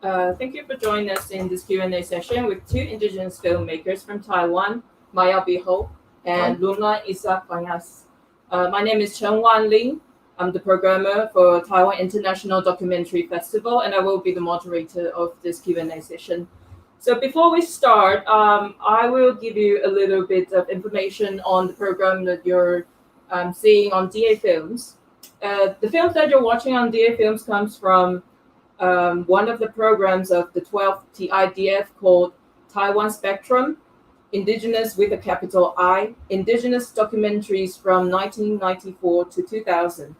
Thank you for joining us in this Q&A session with two Indigenous filmmakers from Taiwan, Mayaw Biho and Lungnan Isak Fangas. My name is CHEN Wanling. I'm the programmer for Taiwan International Documentary Festival, and I will be the moderator of this Q&A session. So before we start, I will give you a little bit of information on the program that you're seeing on DAFilms. The films that you're watching on DAFilms comes from one of the programs of the 12th TIDF called Taiwan Spectrum, Indigenous with a capital I, Indigenous Documentaries from 1994 to 2000.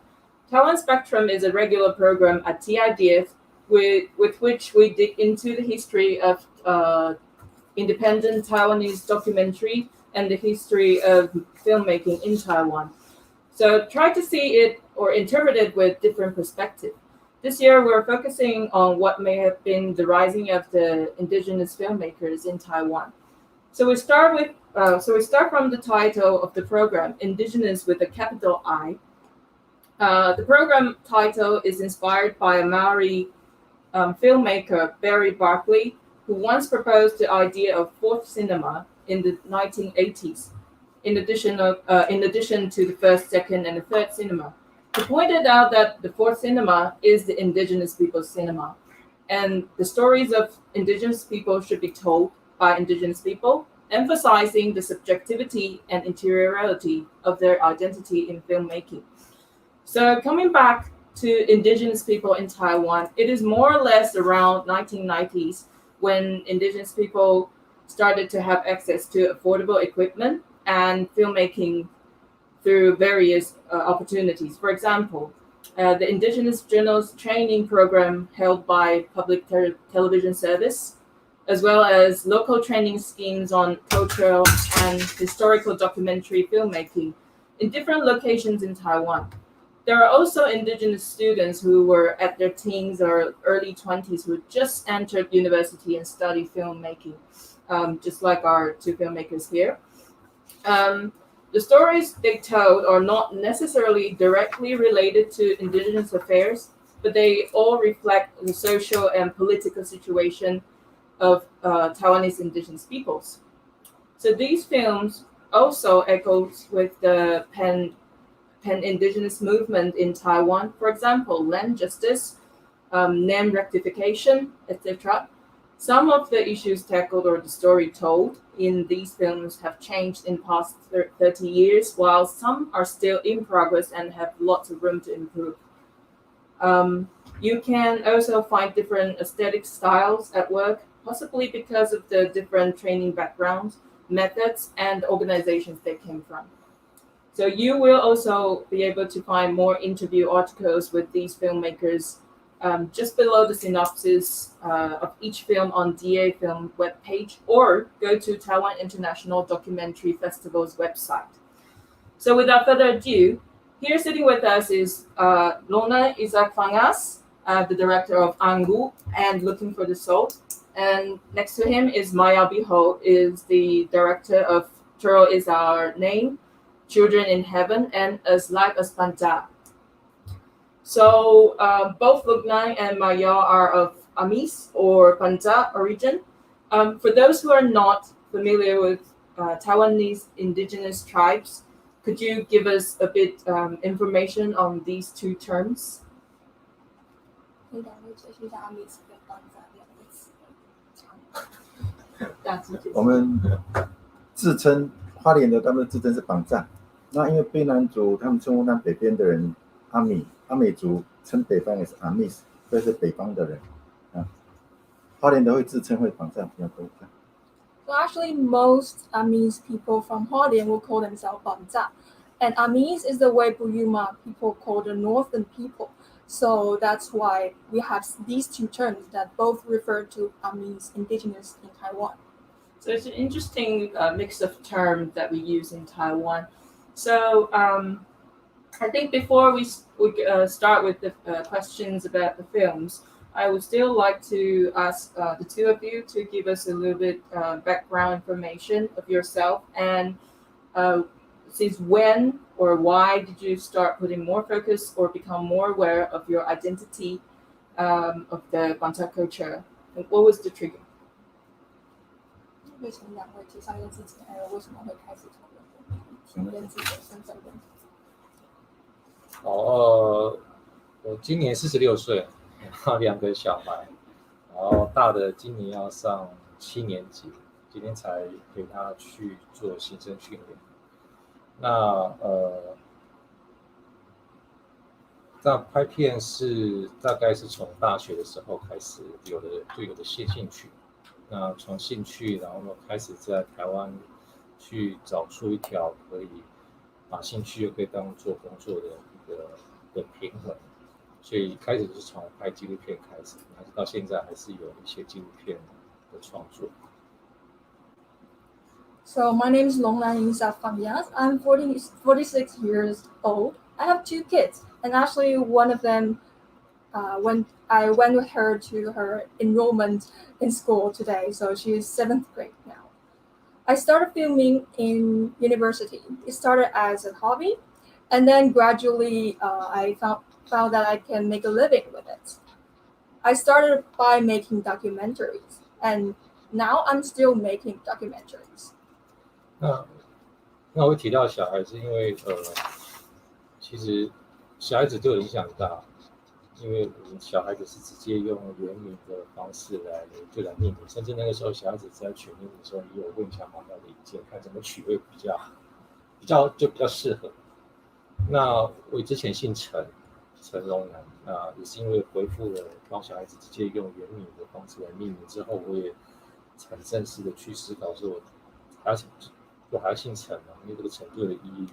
Taiwan Spectrum is a regular program at TIDF with which we dig into the history of independent Taiwanese documentary and the history of filmmaking in Taiwan. So try to see it or interpret it with different perspectives. This year, we're focusing on what may have been the rising of the indigenous filmmakers in Taiwan. So we start from the title of the program, Indigenous with a capital I. The program title is inspired by a Maori filmmaker, Barry Barkley, who once proposed the idea of fourth cinema in the 1980s, in addition to the first, second, and the third cinema. He pointed out that the fourth cinema is the indigenous people's cinema, and the stories of indigenous people should be told by indigenous people, emphasizing the subjectivity and interiority of their identity in filmmaking. So coming back to indigenous people in Taiwan, it is more or less around 1990s when indigenous people started to have access to affordable equipment and filmmaking through various opportunities. For example, the Indigenous Journals training program held by Public Television Service, as well as local training schemes on cultural and historical documentary filmmaking in different locations in Taiwan. There are also Indigenous students who were at their teens or early 20s who just entered university and studied filmmaking, just like our two filmmakers here. The stories they told are not necessarily directly related to indigenous affairs, but they all reflect the social and political situation of Taiwanese indigenous peoples. So these films also echoes with the pan-indigenous movement in Taiwan. For example, land justice, name rectification, etc. Some of the issues tackled or the story told in these films have changed in past 30 years, while some are still in progress and have lots of room to improve. You can also find different aesthetic styles at work, possibly because of the different training backgrounds, methods, and organizations they came from. So you will also be able to find more interview articles with these filmmakers just below the synopsis of each film on DA Film webpage, or go to Taiwan International Documentary Festival's website. So without further ado, here sitting with us is Lungnan Isak Fangas, the director of Angu and Looking for the Soul. And next to him is Mayaw Biho, is the director of Turo Is Our Name, Children in Heaven, and As Life as Panta. So both Lungnan and Mayaw are of Amis or Panta origin. For those who are not familiar with Taiwanese indigenous tribes, could you give us a bit information on these two terms? 可以两位解释一下阿米斯跟邦扎两个词的我们自称花莲的，他们自称是绑架。那因为卑南族他们称呼他们北边的人阿美族称北方也是阿密斯，所以是北方的人啊。花莲的会自称会绑架比较多。So actually, most Amis people from Hualien will call themselves Banza. And Amis is the way Buyuma people call the northern people. So that's why we have these two terms that both refer to Amis indigenous in Taiwan. So it's an interesting mix of terms that we use in Taiwan. So I think before we start with the questions about the films, I would still like to ask the two of you to give us a little bit background information of yourself, and since when or why did you start putting more focus or become more aware of your identity of the Banta culture And what was the trigger? 为请两位介绍一下自己，还有为什么会开始讨论跟自己的身份问题。我今年46岁，然后2个小孩，然后大的今年要上7年级，今天才陪他去做新生训练。那那拍片是大概是从大学的时候开始有的兴趣。那从兴趣，然后开始在台湾去找出一条可以把兴趣又可以当做工作的一个平衡，所以开始是从拍纪录片开始，但是到现在还是有一些纪录片的创作。So my name is Lungnan Isak Fangas. I'm 46 years old. I have 2 kids, and actually one of them, when I went with her to her enrollment in school today, so she is 7th grade now. I started filming in university. It started as a hobby, and then gradually I found that I can make a living with it. I started by making documentaries, and now I'm still making documentaries. 那我会提到小孩子，因为其实小孩子对我影响很大，因为我们小孩子是直接用原名的方式来命名，甚至那个时候小孩子在取名的时候也有问一下妈妈的意见，看怎么取会比较适合。那我之前姓陈荣南，那也是因为回复了帮小孩子直接用原名的方式来命名之后，我也很正式的去思考说，我还要姓陈啊，因为这个陈对的意义，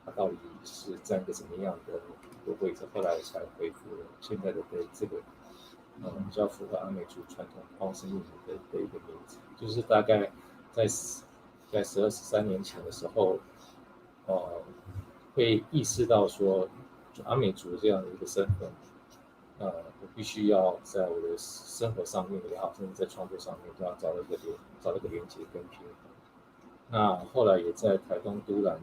它到底是占一个什么样的一个位置？后来我才回复了现在的这个比较符合阿美族传统方式命名的一个名字，就是大概在12、13年前的时候，会意识到说，就阿美族这样的一个身份，我必须要在我的生活上面也好，甚至在创作上面都要找到一个连接跟平衡。那后来也在台东都兰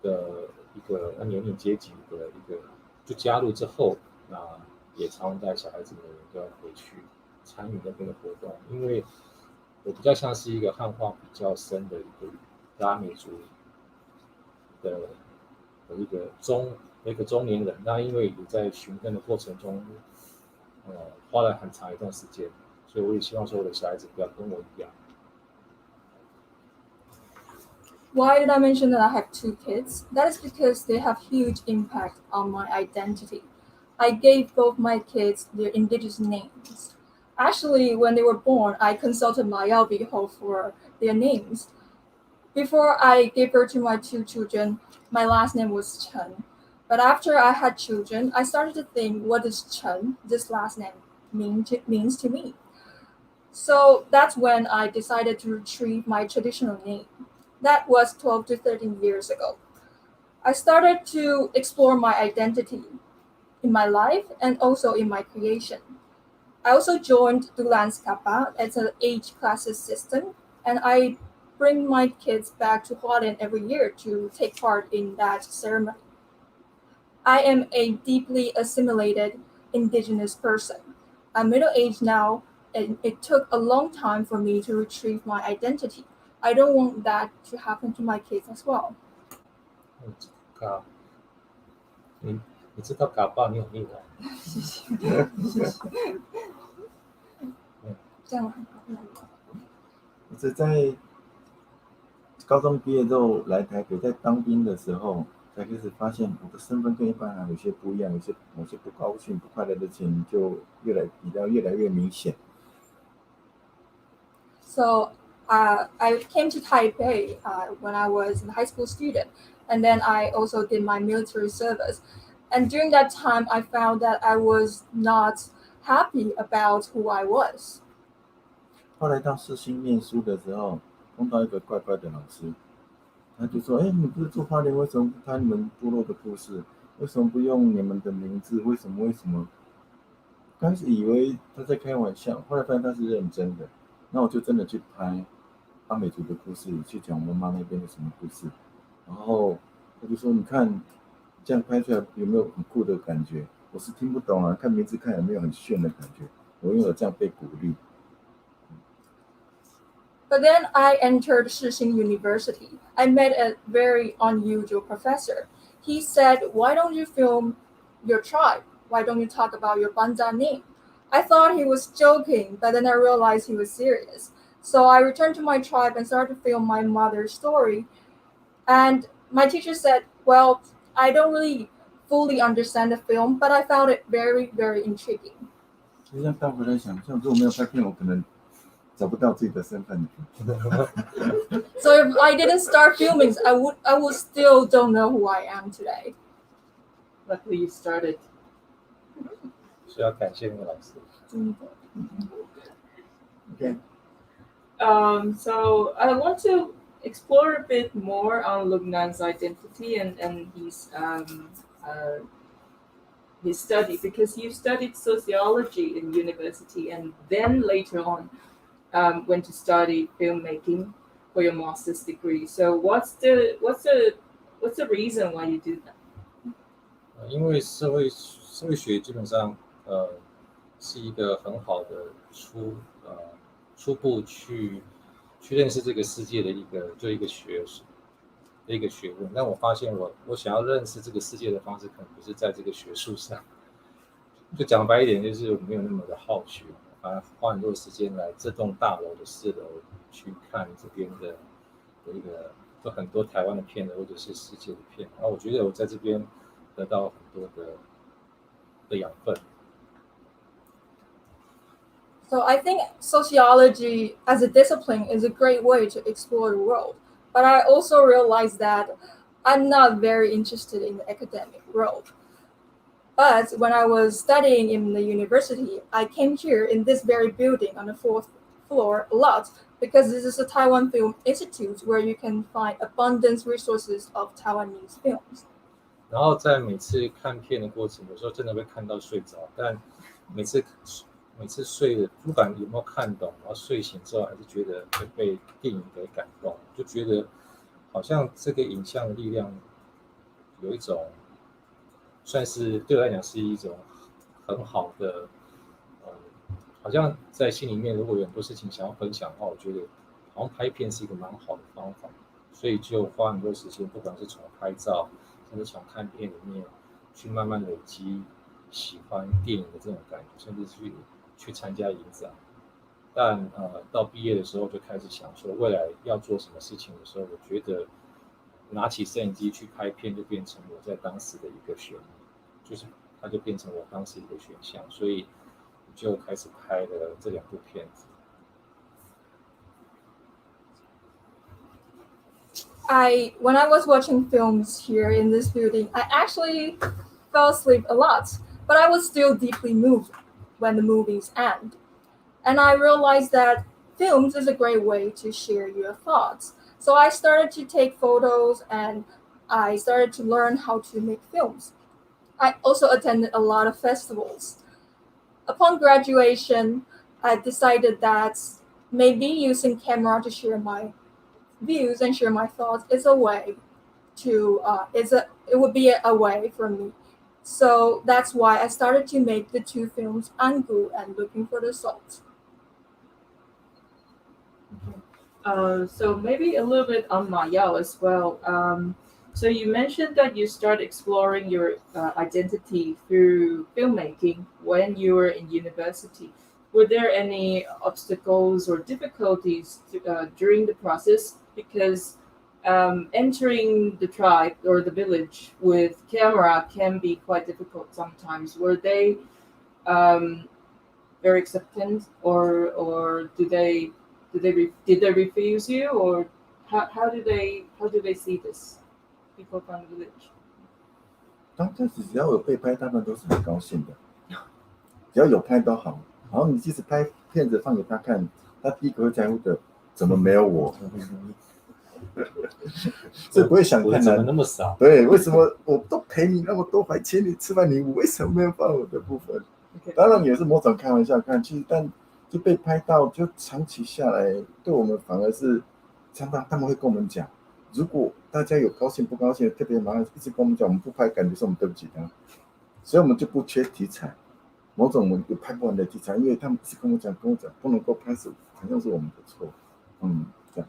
的一个年龄阶级的一个就加入之后，那也常带小孩子们都要回去参与那边的活动，因为我比较像是一个汉化比较深的一个阿美族的一个中年人。那因为也在寻根的过程中，花了很长一段时间，所以我也希望说我的小孩子不要跟我一样。Why did I mention that I have 2 kids? That is because they have huge impact on my identity. I gave both my kids their indigenous names. Actually, when they were born, I consulted Mayaw Biho for their names. Before I gave birth to my 2 children, my last name was Chen. But after I had children, I started to think, what does Chen, this last name, means to me? So that's when I decided to retrieve my traditional name. That was 12 to 13 years ago. I started to explore my identity in my life and also in my creation. I also joined Dulan's Kappa as an age classes system, and I bring my kids back to Hualien every year to take part in that ceremony. I am a deeply assimilated indigenous person. I'm middle-aged now, and it took a long time for me to retrieve my identity. I don't want that to happen to my kids as well. 你知道嘎巴你有命啊？谢谢。这样很好。我是在高中毕业之后来台北，在当兵的时候才开始发现我的身份跟一般人有些不一样，某些不高兴、不快乐的情就越来越明显。So I came to Taipei when I was a high school student, and then I also did my military service. And during that time, I found that I was not happy about who I was. 后来到世新念书的时候，碰到一个怪怪的老师，他就说：“你不是住花莲，为什么不拍你们部落的故事？为什么不用你们的名字？为什么？”刚开始以为他在开玩笑，后来发现他是认真的。那我就真的去拍阿美族的故事，去讲我妈那边的什么故事。然后他就说：“你看这样拍出来有没有很酷的感觉？”我是听不懂啊，看名字看有没有很炫的感觉。我因为有这样被鼓励。But then I entered Shixing University. I met a very unusual professor. He said, "Why don't you film your tribe? Why don't you talk about your Banza name?" I thought he was joking, but then I realized he was serious. So I returned to my tribe and started to film my mother's story. And my teacher said, "Well, I don't really fully understand the film, but I found it very, very intriguing." 其实这样倒回来想，像如果没有拍片，我可能找不到自己的身份。So if I didn't start filming, I would still don't know who I am today. Luckily, you started. 需要感谢那个老师。Okay. So I want to explore a bit more on Lungnan's identity and his study, because you studied sociology in university and then later on went to study filmmaking for your master's degree. So what's the reason why you do that? 因为社会学基本上是一个很好的初步去认识这个世界的一个学问。但我发现我想要认识这个世界的方式，可能不是在这个学术上。就讲白一点，就是我没有那么的好学，反而花很多时间来这栋大楼的4楼去看这边的一个有很多台湾的片或者是世界的片。然后我觉得我在这边得到很多的养分。So I think sociology as a discipline is a great way to explore the world. But I also realized that I'm not very interested in the academic world. But when I was studying in the university, I came here in this very building on the 4th floor a lot, because this is a Taiwan Film Institute where you can find abundant resources of Taiwanese films. 然后在每次看片的过程，有时候真的会看到睡着，但每次睡的，不管有没有看懂，然后睡醒之后还是觉得会被电影给感动，就觉得好像这个影像的力量有一种，算是对我来讲是一种很好的，好像在心里面如果有很多事情想要分享的话，我觉得好像拍片是一个蛮好的方法，所以就花很多时间，不管是从拍照，甚至从看片里面去慢慢累积喜欢电影的这种感觉，甚至去参加影展。但到毕业的时候就开始想说未来要做什么事情的时候，我觉得拿起摄影机去拍片就变成我在当时的一个选，就是它就变成我当时一个选项，所以就开始拍了这2部片子。When I was watching films here in this building, I actually fell asleep a lot, but I was still deeply moved when the movies end. And I realized that films is a great way to share your thoughts. So I started to take photos and I started to learn how to make films. I also attended a lot of festivals. Upon graduation, I decided that maybe using camera to share my views and share my thoughts is a way to, it would be a way for me. So that's why I started to make the 2 films, Angu and Looking for the Salt. So maybe a little bit on Mayaw as well. So you mentioned that you started exploring your identity through filmmaking when you were in university. Were there any obstacles or difficulties during the process? Because entering the tribe or the village with camera can be quite difficult sometimes. Were they very accepting, or did they refuse you, or how do they see this, people from the village? 刚开始只要有被拍，他们都是很高兴的，只要有拍都好。然后你即使拍片子放给他看，他第一个会在乎的怎么没有我，所以不会想太难。怎么那么少？对，为什么我都陪你那么多，还请你吃饭，你为什么没有放我的部分？ 当然也是某种开玩笑看，其实但就被拍到，就长期下来，对我们反而是常常他们会跟我们讲，如果大家有高兴不高兴，特别麻烦一直跟我们讲，我们不拍，感觉是我们对不起他，所以我们就不缺题材。某种我们有拍不完的题材，因为他们是跟我讲不能够拍摄，好像是我们的错，这样。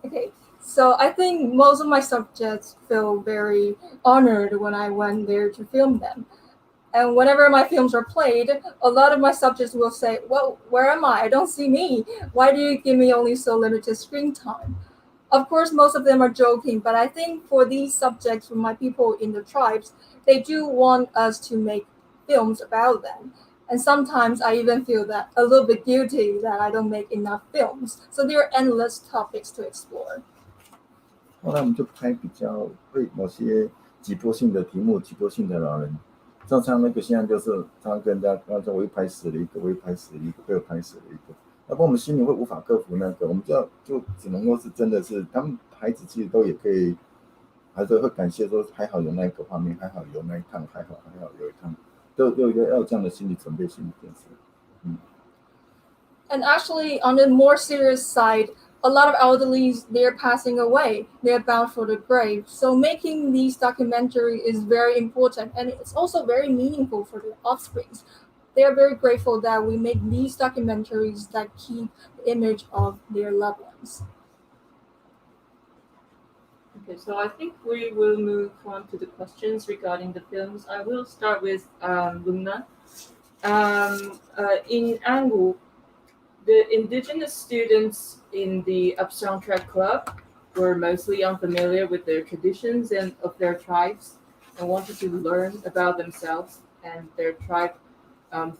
Okay, so I think most of my subjects feel very honored when I went there to film them. And whenever my films are played, a lot of my subjects will say, well, where am I? I don't see me. Why do you give me only so limited screen time? Of course, most of them are joking, but I think for these subjects, for my people in the tribes, they do want us to make films about them. And sometimes I even feel that a little bit guilty that I don't make enough films. So there are endless topics to explore. 后来我们就拍比较会某些急迫性的题目，急迫性的老人。常常那个现在就是常常跟大家说，我又拍死了一个，我又拍死了一个，被我拍死了一个。要不我们心里会无法克服那个，我们就只能够是真的是他们孩子其实都也可以，还是会感谢说还好有那个画面，还好有那一趟，还好有一趟，都要有这样的心理准备，心理建设。And actually, on the more serious side, a lot of elderlies, they're passing away. They're bound for the grave. So making these documentaries is very important, and it's also very meaningful for their offsprings. They are very grateful that we make these documentaries that keep the image of their loved ones. Okay, so I think we will move on to the questions regarding the films. I will start with Lungnan. In Angu, the indigenous students in the Soundtrack Club were mostly unfamiliar with their traditions and of their tribes and wanted to learn about themselves and their tribe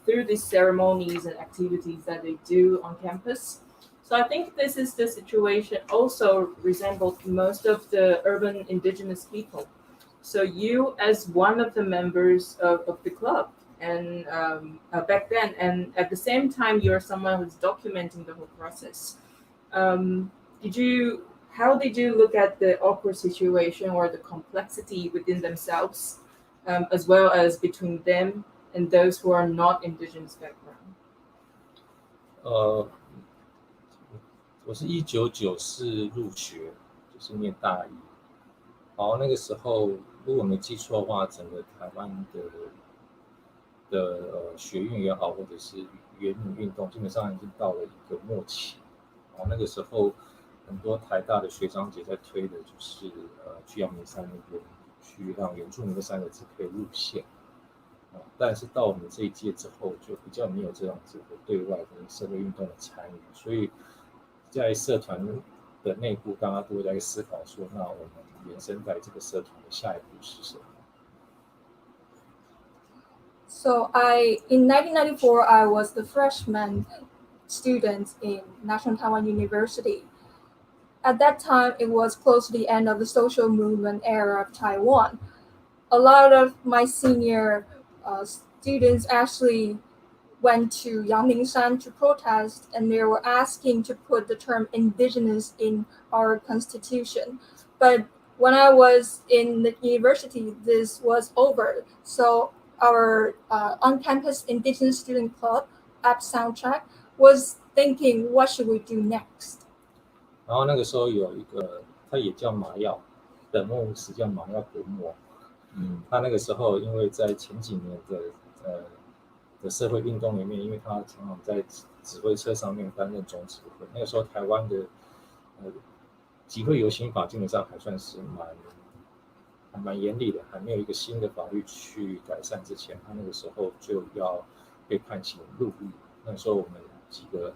through these ceremonies and activities that they do on campus. So I think this is the situation also resembles most of the urban indigenous people. So you, as one of the members of the club, and back then, and at the same time, you're someone who's documenting the whole process. How did you look at the awkward situation or the complexity within themselves, as well as between them and those who are not indigenous background? 我是1994入学，就是念大一。然后那个时候，如果没记错的话，整个台湾的学运也好，或者是原民运动，基本上已经到了一个末期。然后那个时候，很多台大的学长姐在推的就是去阳明山那边，去让原住民的3个字可以入线。但是到我们这一届之后，就比较没有这样子的对外的社会运动的参与，所以在社团的内部，大家都会在思考说，那我们原生在这个社团的下一步是什么？ So in 1994, I was the freshman student in National Taiwan University. At that time, it was close to the end of the social movement era of Taiwan. A lot of my senior students actually went to Yangmingshan to protest, and they were asking to put the term indigenous in our constitution. But when I was in the university, this was over. So our on-campus indigenous student club, App Soundtrack, was thinking, what should we do next? 然后那个时候有一个，他也叫麻药，本牧师叫麻药国莫。他那个时候因为在前几年的社会运动里面，因为他常常在指挥车上面担任总指挥。那个时候台湾的集会游行法基本上还算是蛮严厉的，还没有一个新的法律去改善之前，他那个时候就要被判刑入狱。那时候我们几个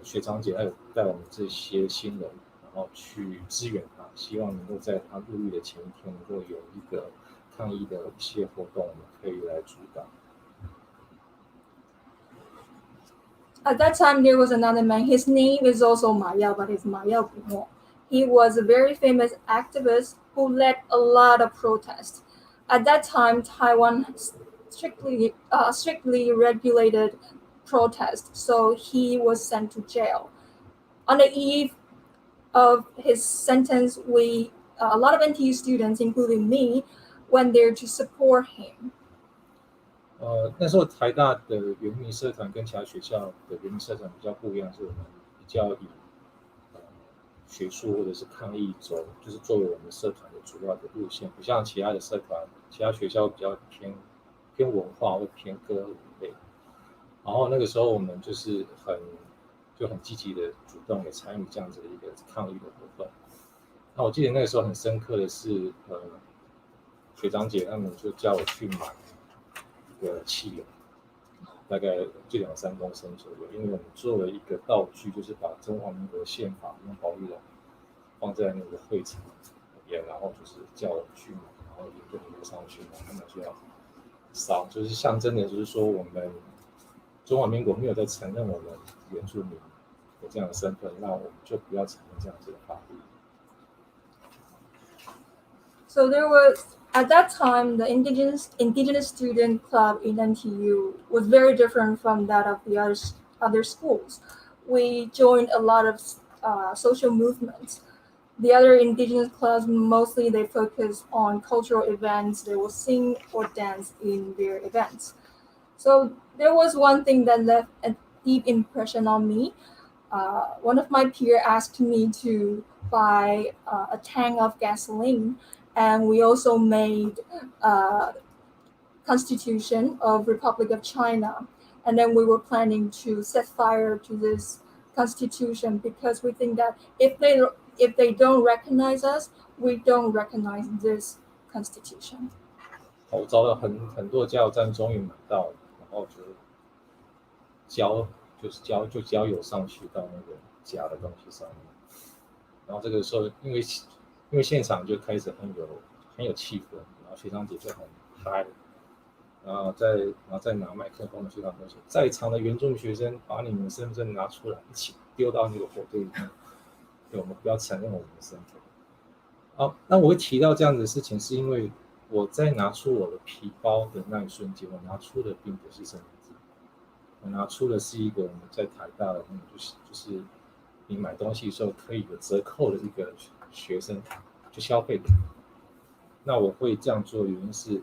学长姐还有带我们这些新人，然后去支援他，希望能够在他入狱的前一天能够有一个抗议的一些活动，我们可以来主导。At that time, there was another man. His name is also Mayaw, but it's Mayaw. He was a very famous activist who led a lot of protests. At that time, Taiwan strictly regulated protest, so he was sent to jail. On the eve of his sentence, a lot of NTU students, including me, went there to support him. 那时候台大的原民社团跟其他学校的原民社团比较不一样，是我们比较以学术或者是抗议走，就是作为我们社团的主要的路线，不像其他的社团，其他学校比较偏偏文化或偏歌舞类。然后那个时候我们就是很积极的主动也参与这样子的一个抗议的活动。那我记得那个时候很深刻的是，学长姐他们就叫我去买一个汽油，大概就2-3公升左右，因为我们做了一个道具，就是把中华民国宪法用保丽龙放在那个会场里面，然后就是叫我去买，然后沿着路上去买，他们就要烧，就是象征的，就是说我们中华民国没有在承认我们原住民有这样的身份，那我们就不要承认这样子的法律。So there was, at that time, the Indigenous Student Club in NTU was very different from that of the other schools. We joined a lot of social movements. The other Indigenous clubs, mostly they focus on cultural events. They will sing or dance in their events. So there was one thing that left a deep impression on me. One of my peers asked me to buy a tank of gasoline, and we also made a constitution of Republic of China. And then we were planning to set fire to this constitution because we think that if they don't recognize us, we don't recognize this constitution. 我找了很多加油站，终于买到了，然后就浇油上去到那个假的东西上面。然后这个时候，因为现场就开始很有气氛，然后学长姐就很嗨，然后再拿麦克风的学长就说，在场的原住民学生把你们身份证拿出来，一起丢到那个火堆里面，对，我们不要承认我们的身份。好，那我会提到这样子的事情，是因为我在拿出我的皮包的那一瞬间，我拿出的并不是身份证，我拿出的是一个我们在台大的那种，就是你买东西的时候可以有折扣的一个学生就消费的。那我会这样做的原因是，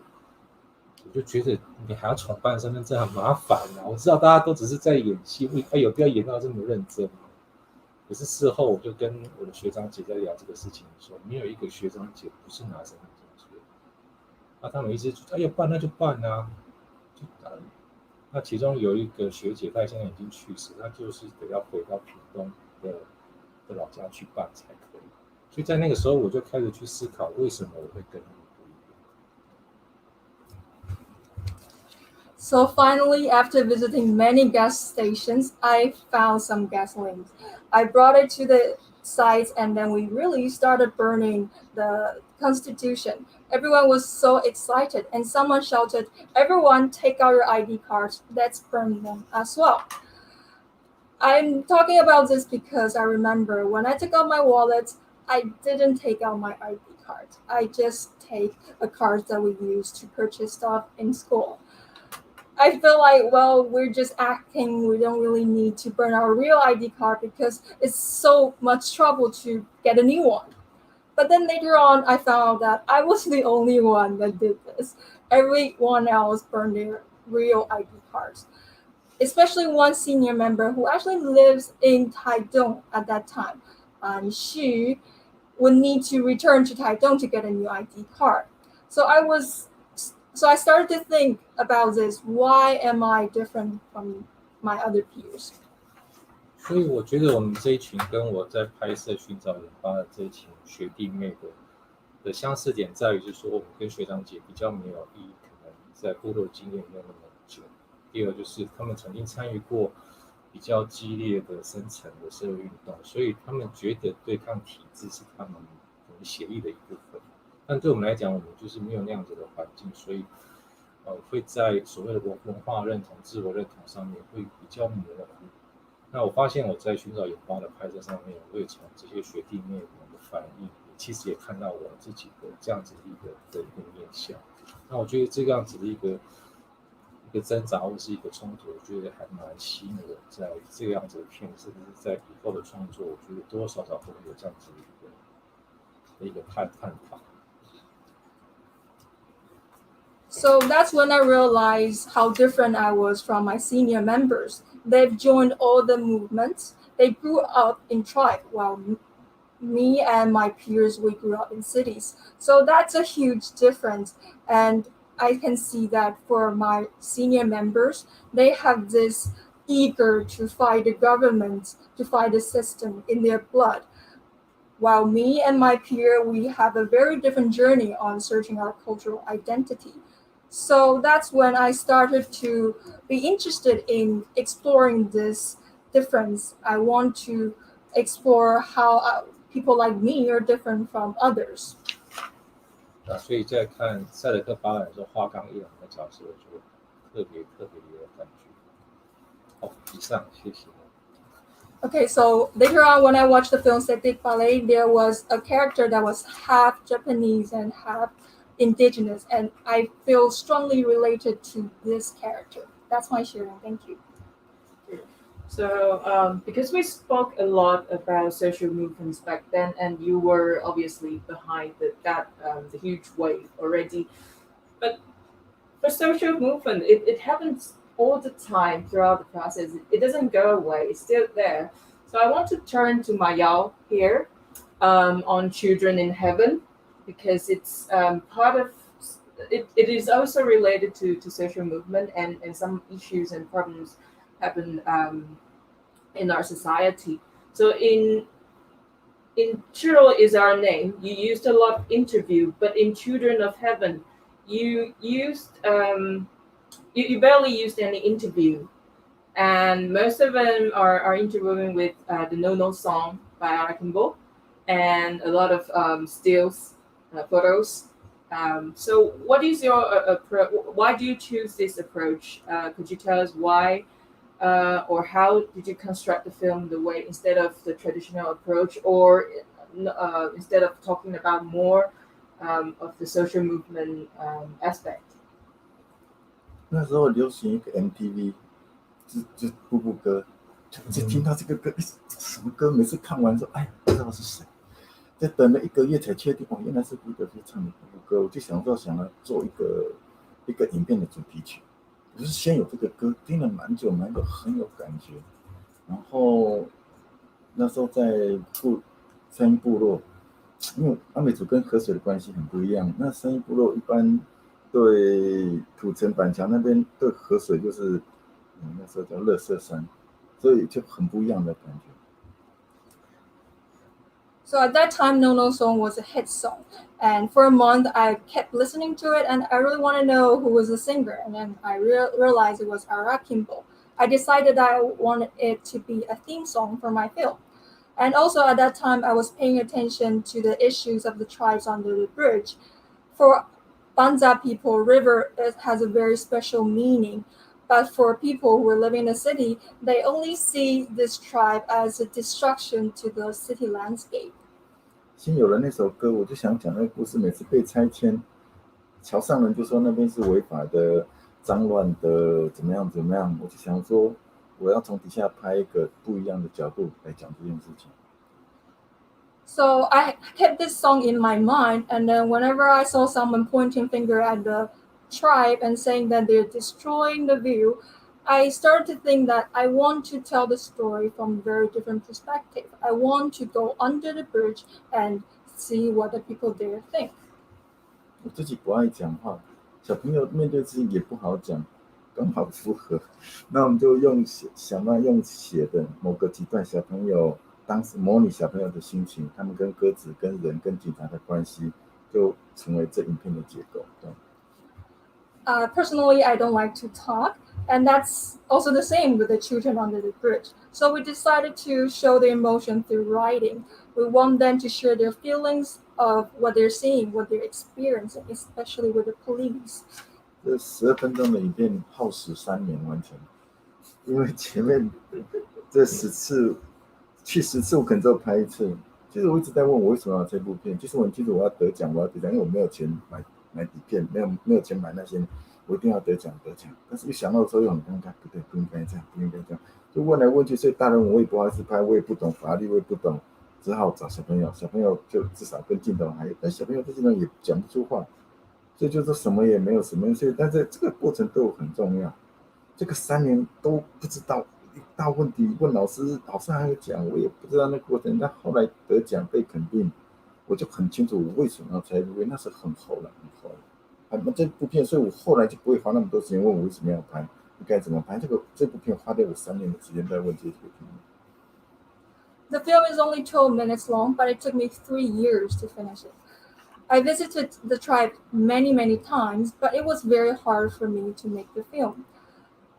我就觉得你还要重办身份证很麻烦啊。我知道大家都只是在演戏，有必要演到这么认真吗？可是事后我就跟我的学长姐在聊这个事情的时候，没有一个学长姐不是拿身份证去的。那他们一直说，哎呀，办那就办啊，那其中有一个学姐，她现在已经去世，她就是得要回到屏东的老家去办才可以。所以在那个时候，我就开始去思考，为什么我会跟他们不一样。So finally, after visiting many gas stations, I found some gasoline. I brought it to the sites, and then we really started burning the Constitution. Everyone was so excited, and someone shouted, "Everyone take out your ID cards, let's burn them as well." I'm talking about this because I remember when I took out my wallet, I didn't take out my ID card. I just take a card that we use to purchase stuff in school. I feel like, well, we're just acting. We don't really need to burn our real ID card because it's so much trouble to get a new one. But then later on, I found out that I was the only one that did this. Everyone else burned their real ID cards, especially one senior member who actually lives in Taiwan at that time. She would need to return to Taiwan to get a new ID card. So I started to think about this. Why am I different from my other peers? 所以我觉得我们这一群跟我在拍摄寻找研发的这一群学弟妹的相似点在于，就是说我们跟学长姐比较没有可能在部落经验没有那么久。第二就是他们曾经参与过比较激烈的深层的社会运动，所以他们觉得对抗体制是他们协议的一部分。但对我们来讲，我们就是没有那样子的环境，所以会在所谓的文化认同、自我认同上面会比较模糊。那我发现我在寻找研发的拍摄上面，我会从这些学弟妹们的反应，其实也看到我自己的这样子的一个面向。那我觉得这样子的一个挣扎或是一个冲突，我觉得还蛮吸引我在这个样子的片，甚至是在以后的创作，我觉得多多少少都会有这样子的一个看法。So that's when I realized how different I was from my senior members. They've joined all the movements. They grew up in tribe, while me and my peers, we grew up in cities. So that's a huge difference. And I can see that for my senior members, they have this eager to fight the government, to fight the system in their blood. While me and my peer, we have a very different journey on searching our cultural identity. So that's when I started to be interested in exploring this difference. I want to explore how people like me are different from others. 所以在看塞德克巴莱的时候，花岗岩的角色就特别有感觉。好，以上，谢谢。Okay, so later on when I watched the film Setik Ballet, there was a character that was half Japanese and half indigenous, and I feel strongly related to this character. That's my sharing. Thank you. So, because we spoke a lot about social movements back then, and you were obviously behind the huge wave already, but for social movement, it happens all the time throughout the process. It doesn't go away. It's still there. So I want to turn to Mayaw here on Children in Heaven, because it's part of it. It is also related to social movement, and some issues and problems happen in our society. So in Chiro is our name. You used a lot of interview, but in Children of Heaven, you used you barely used any interview, and most of them are interviewing with the No No song by Arakimbo, and a lot of stills, photos. So what is your approach? Why do you choose this approach? Could you tell us why, or how did you construct the film the way instead of the traditional approach, or instead of talking about more of the social movement aspect? 那时候流行一个 MTV，就步步歌，就听到这个歌，什么歌？每次看完说，哎，不知道是谁。再等了1个月才确定，哦，原来是胡德夫唱的步步歌。我就想要做一个影片的主题曲。我是先有这个歌，听了蛮久，很有感觉。然后那时候在三一部落，因为阿美族跟河水的关系很不一样。那三一部落一般对土城板桥那边对河水就是那时候叫垃圾山，所以就很不一样的感觉。So at that time, No No Song was a hit song. And for a month, I kept listening to it, and I really want to know who was the singer. And then I realized it was Arakimbo. I decided I wanted it to be a theme song for my film. And also at that time, I was paying attention to the issues of the tribes under the bridge. For Banza people, river has a very special meaning. But for people who are living in the city, they only see this tribe as a destruction to the city landscape. 先有了那首歌，我就想讲那个故事。每次被拆迁，桥上人就说那边是违法的、脏乱的，怎么样。我就想说，我要从底下拍一个不一样的角度来讲这件事情。So I kept this song in my mind, and then whenever I saw someone pointing finger at the tribe and saying that they're destroying the view, I started to think that I want to tell the story from a very different perspective. I want to go under the bridge and see what the people there think. 我自己不爱讲话，小朋友面对事情也不好讲，刚好符合。那我们就想办法用写的某个几段小朋友当时模拟小朋友的心情，他们跟鸽子、跟人、跟警察的关系，就成为这影片的结构。对。Personally, I don't like to talk, and that's also the same with the children under the bridge. So we decided to show their emotion through writing. We want them to share their feelings of what they're seeing, what they're experiencing, especially with the police. 这12分钟的影片耗时3年完成，因为前面这10次去10次，我可能只有拍1次。其实我一直在问我为什么要这部片，其实我很清楚我要得奖，因为我没有钱买底片，没有钱买那些，我一定要得奖。但是一想到的时候又很尴尬，不对，不应该这样，就问来问去，所以大人我也不好意思拍，我也不懂法律，我也不懂，只好找小朋友就至少跟镜头还有，但小朋友这些人也讲不出话，所以就是什么也没有，所以但是这个过程对我很重要。这个3年都不知道，一大问题问老师，老师还有讲，我也不知道那个过程。但后来得奖被肯定，我就很清楚我为什么要猜，因为那是很厚了。这部片，所以我后来就不会花那么多时间问我为什么要拍，该怎么拍。这部片花掉我3年的时间在问这些题目。The film is only 12 minutes long, but it took me 3 years to finish it. I visited the tribe many, many times, but it was very hard for me to make the film.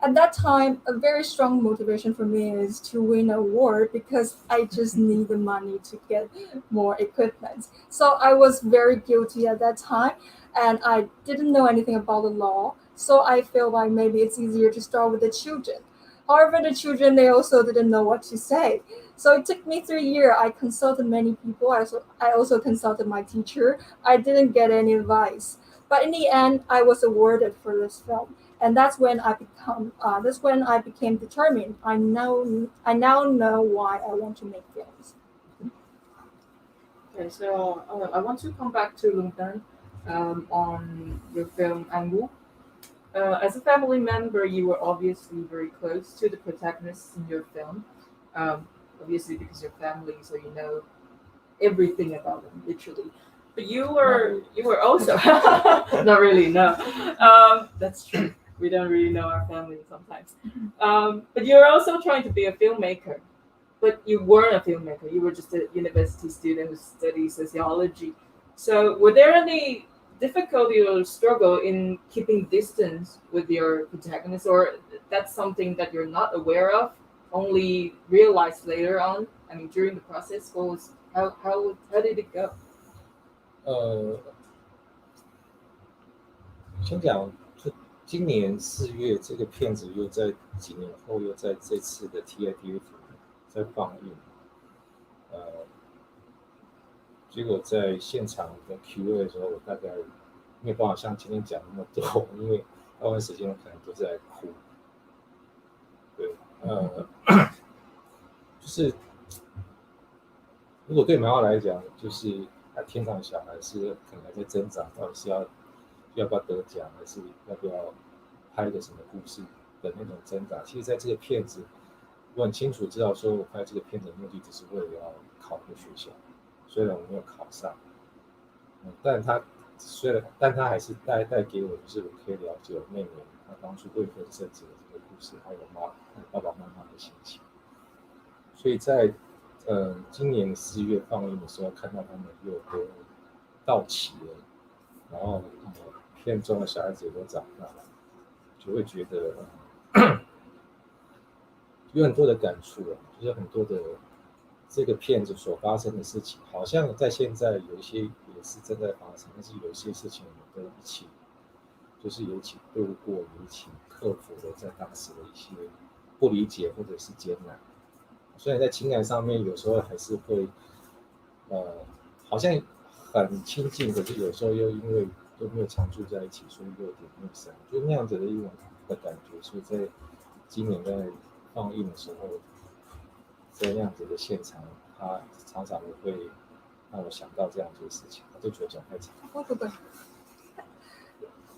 At that time, a very strong motivation for me is to win an award because I just need the money to get more equipment. So I was very guilty at that time, and I didn't know anything about the law. So I feel like maybe it's easier to start with the children. However, the children, they also didn't know what to say. So it took me 3 years. I consulted many people. I also consulted my teacher. I didn't get any advice. But in the end, I was awarded for this film. And that's when I became determined. I now know why I want to make films. Okay, so I want to come back to Lungnan on your film Angwu. As a family member, you were obviously very close to the protagonists in your film. Obviously, because you're family, so you know everything about them, literally. But you were also not really, no. That's true. We don't really know our family sometimes. But you're also trying to be a filmmaker. But you weren't a filmmaker. You were just a university student who studied sociology. So were there any difficulty or struggle in keeping distance with your protagonist, or that's something that you're not aware of, only realized later on? I mean, during the process, how did it go? 先讲，就今年4月，这个片子又在几年后又在这次的 TIDF 在放映，结果在现场跟 Q&A 的时候，我大概没有办法像今天讲那么多，因为大部分时间我可能都在哭。对，就是如果对Mayaw来讲，就是他天堂小孩是可能还在挣扎，到底是要不要得奖，还是要不要拍一个什么故事的那种挣扎。其实在这个片子，我很清楚知道说我拍这个片子的目的只是为了要考这个学校，虽然我没有考上，但他还是带给我，就是我可以了解我妹妹她当初为何设计的这个故事，还有爸爸妈妈的心情。所以在今年4月放映的时候，看到他们又都到齐了，然后片中的小孩子也都长大了，就会觉得有很多的感触了，就是很多的这个片子所发生的事情，好像在现在有一些也是正在发生，但是有一些事情我们都一起，就是一起度过，一起克服了在当时的一些不理解或者是艰难。虽然在情感上面有时候还是会，好像很亲近，可是有时候又因为都没有常住在一起，所以又有点陌生，就那样子的一种的感觉。所以在今年在放映的时候，在那样子的现场，它常常会让我想到这样子的事情，我就觉得讲太长。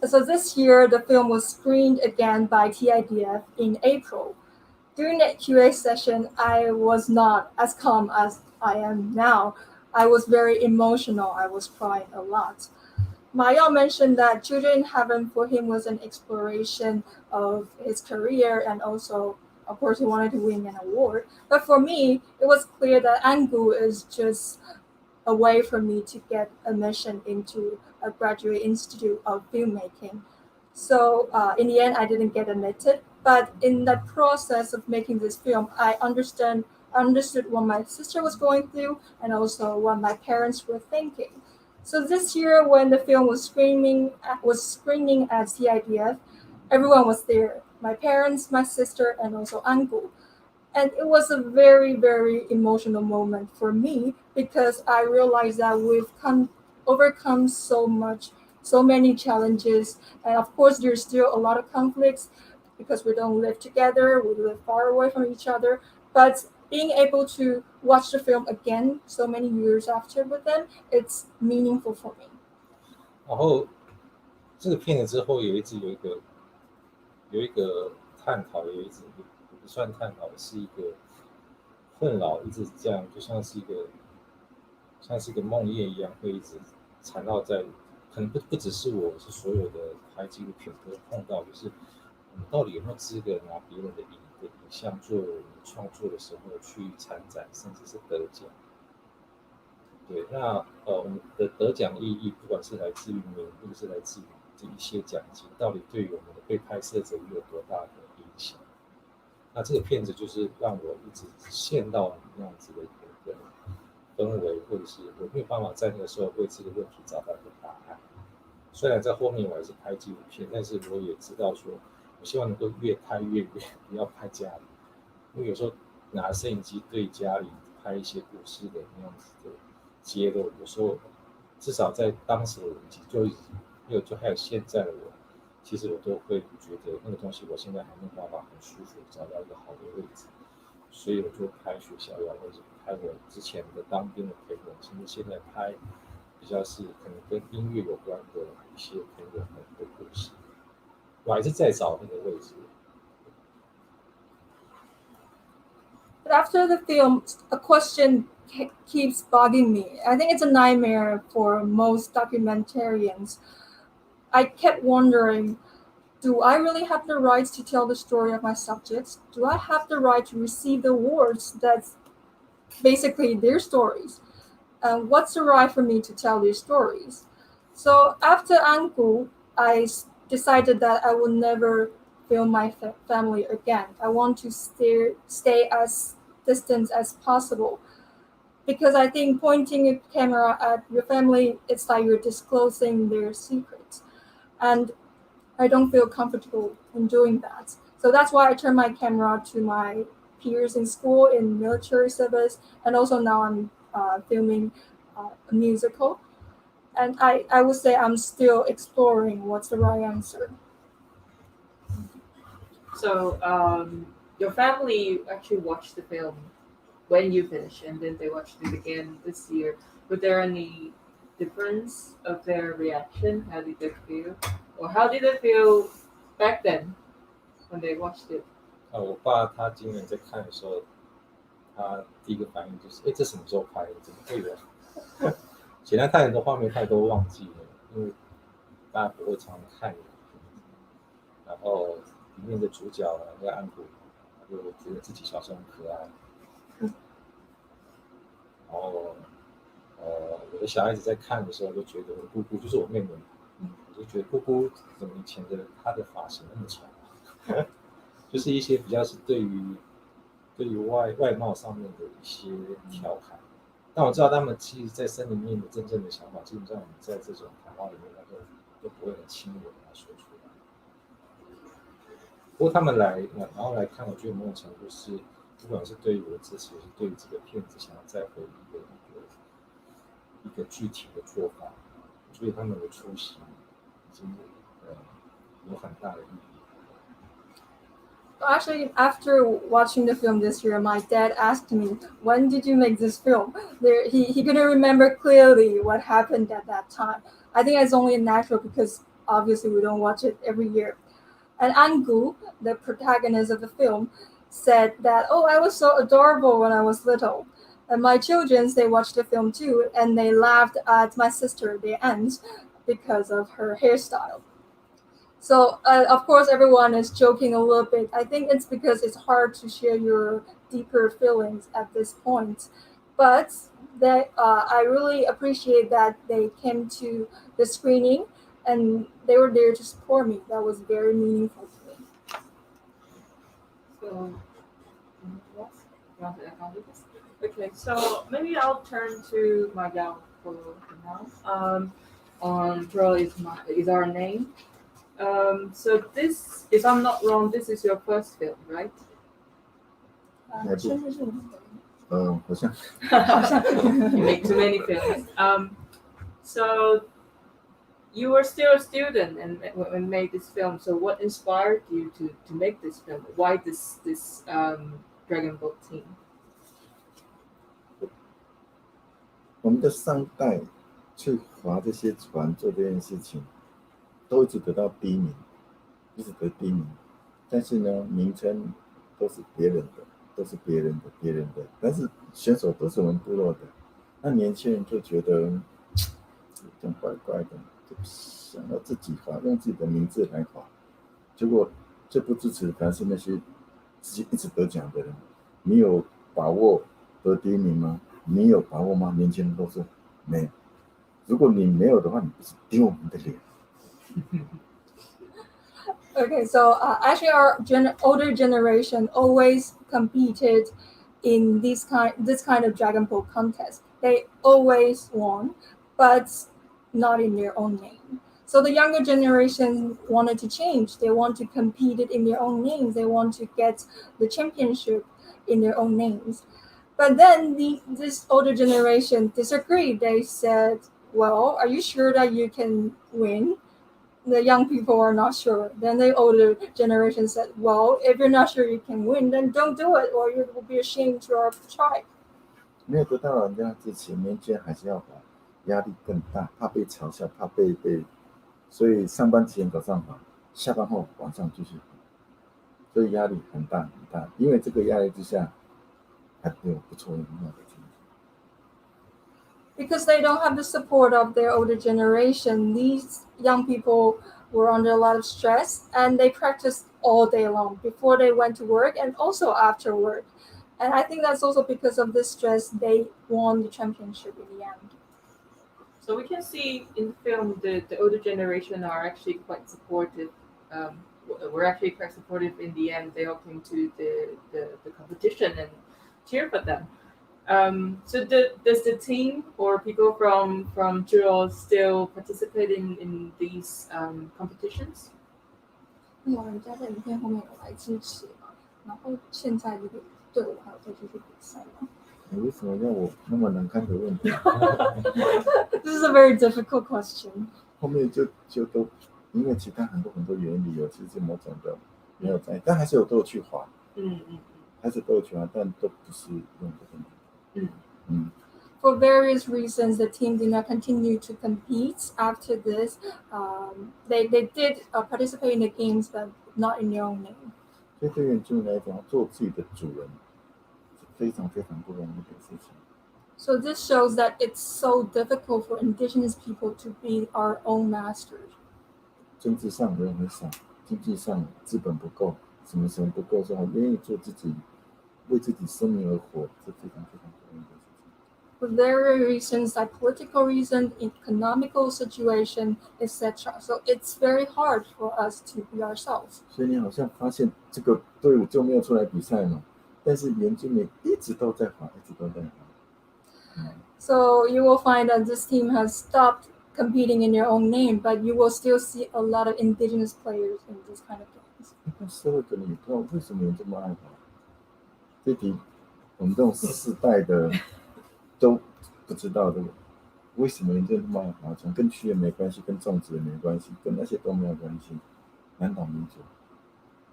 So this year, the film was screened again by TIDF in April. During that QA session, I was not as calm as I am now. I was very emotional. I was crying a lot. Mayaw mentioned that Children in Heaven for him was an exploration of his career, and also, of course, he wanted to win an award. But for me, it was clear that Angwu is just a way for me to get admission into a graduate institute of filmmaking. So in the end, I didn't get admitted. But in the process of making this film, I understood what my sister was going through and also what my parents were thinking. So this year, when the film was screening at CIDF, everyone was there. My parents, my sister, and also Angwu. And it was a very, very emotional moment for me because I realized that we've overcome so many challenges. And of course, there's still a lot of conflicts because we don't live together, we live far away from each other. But being able to watch the film again so many years after with them, it's meaningful for me. 然后这个片子之后有一个探讨，也不算探讨，是一个困扰，一直这样，就像是一个梦魇一样，会一直缠绕在可能不只是我，是所有的拍纪录片都碰到，就是我们到底有没有资格拿别人的影像做创作的时候去参展，甚至是得奖。对，那我们的得奖意义，不管是来自于名，或者是来自于这一些奖金，到底对于我们的被拍摄者有多大的影响？那这个片子就是让我一直陷到那样子的一个氛围，或者是我没有办法在那个时候为这个问题找到一个答案。虽然在后面我还是拍纪录片，但是我也知道说，我希望能够越拍越远，不要拍家里，因为有时候拿摄影机对家里拍一些故事的那样子的揭露，有时候至少在当时的就还有现在的我，其实我都会觉得那个东西我现在还没有办法很舒服找到一个好的位置，所以我就拍学校呀，或者拍我之前的当兵的朋友，甚至现在拍比较是可能跟音乐有关的一些朋友们的故事，我还是在找那个位置。But after the film, a question keeps bugging me. I think it's a nightmare for most documentarians. I kept wondering, do I really have the rights to tell the story of my subjects? Do I have the right to receive the awards that's basically their stories? And what's the right for me to tell these stories? So after Angu, I decided that I will never film my family again. I want to stay as distant as possible, because I think pointing a camera at your family, it's like you're disclosing their secrets, and I don't feel comfortable in doing that. So that's why I turned my camera to my peers in school, in military service, and also now I'm filming a musical. And I would say I'm still exploring what's the right answer. So your family actually watched the film when you finished, and then they watched it again this year. Was there any difference of their reaction? How did they feel? Or how did they feel back then when they watched it? 我爸他今年在看的时候，他第一个反应就是，这什么时候拍的？怎么会有？简单看很多画面，他都忘记了，因为大家不会常看。然后里面的主角那个安谷，他就觉得自己小时候很可爱。然后有的小孩子在看的时候就觉得姑姑就是我妹妹，我就觉得姑姑怎么以前的她的发型那么长，就是一些比较是对于外貌上面的一些调侃。但我知道他们其实在心里面的真正的想法，基本上我们在这种谈话里面，都不会很轻易的把它说出来。不过他们来，然后来看，我觉得某种程度是，不管是对于我的支持，也是对于这个片子想要再回忆的一个具体的做法，所以他们的出席已经有很大的意义。Actually, after watching the film this year, my dad asked me, when did you make this film? He couldn't remember clearly what happened at that time. I think it's only natural because obviously we don't watch it every year. And Angu, the protagonist of the film, said that, I was so adorable when I was little. And my children, they watched the film too, and they laughed at my sister, their aunt, because of her hairstyle. So, of course, everyone is joking a little bit. I think it's because it's hard to share your deeper feelings at this point. But I really appreciate that they came to the screening and they were there to support me. That was very meaningful to me. So, okay, so maybe I'll turn to Mayaw for now. Pearl is our name. So this, if I'm not wrong, this is your first film, right? 好像 You make too many films. So you were still a student and when made this film. So what inspired you to make this film? Why this Dragon Boat team? 我们的上代去划这些船做这件事情，都一直得到第一名，一直得第一名。但是呢，名称都是别人的，都是别人的。但是选手都是我们部落的，那年轻人就觉得这样怪怪的。就想要自己滑，用自己的名字来滑，结果最不支持的反而是那些自己一直得奖的人。你有把握得第一名吗？你有把握吗？年轻人都说没有。如果你没有的话，你不是丢我们的脸。Okay, so actually, our older generation always competed in this kind of Dragon Boat contest. They always won, but not in their own name. So the younger generation wanted to change. They want to compete it in their own names. They want to get the championship in their own names. But then this older generation disagreed. They said, "Well, are you sure that you can win?" The young people are not sure. Then the older generation said, "Well, if you're not sure you can win, then don't do it, or you will be ashamed to our tribe." 没有得到人家支持，年轻人还是要滑，压力更大，怕被嘲笑，怕被，所以上班前早上滑，下班后晚上继续滑，所以压力很大很大。因为这个压力之下，还没有不错的成绩。Because they don't have the support of their older generation, these young people were under a lot of stress, and they practiced all day long before they went to work and also after work. And I think that's also because of this stress they won the championship in the end. So we can see in the film the older generation are actually quite supportive. We're actually quite supportive in the end. They all came to the competition and cheer for them. So does the team or people from Zhuo still participate in these competitions? 有人家在影片后面有来支持嘛？然后现在这个队伍还有再继续比赛吗？你为什么要我那么难堪的问题？ This is a very difficult question. 后面就都因为其他很多原因理由，其实某种的没有在，但还是都有去滑，还是都有去滑，但都不是用这个。For various reasons, the team did not continue to compete after this. They did participate in the games, but not in their own name. 所以对原住民来讲，做自己的主人是非常非常不容易的事情。So this shows that it's so difficult for indigenous people to be our own masters. 政治上人很少，经济上资本不够，什么不够之后，愿意做自己，为自己生命而活，是非常非常不容易的事情。For various reasons, like political reasons, economical situation, etc. So it's very hard for us to be ourselves. 所以你好像发现这个队伍就没有出来比赛嘛，但是原住民一直都在滑，一直都在滑。So you will find that this team has stopped competing in their own name, but you will still see a lot of indigenous players in this kind of games. 那社会可能也不知道为什么人这么爱滑。这题我们这种世代的都不知道的，为什么人这么爱划船？跟区也没关系，跟种植也没关系，跟那些都没有关系。南岛民族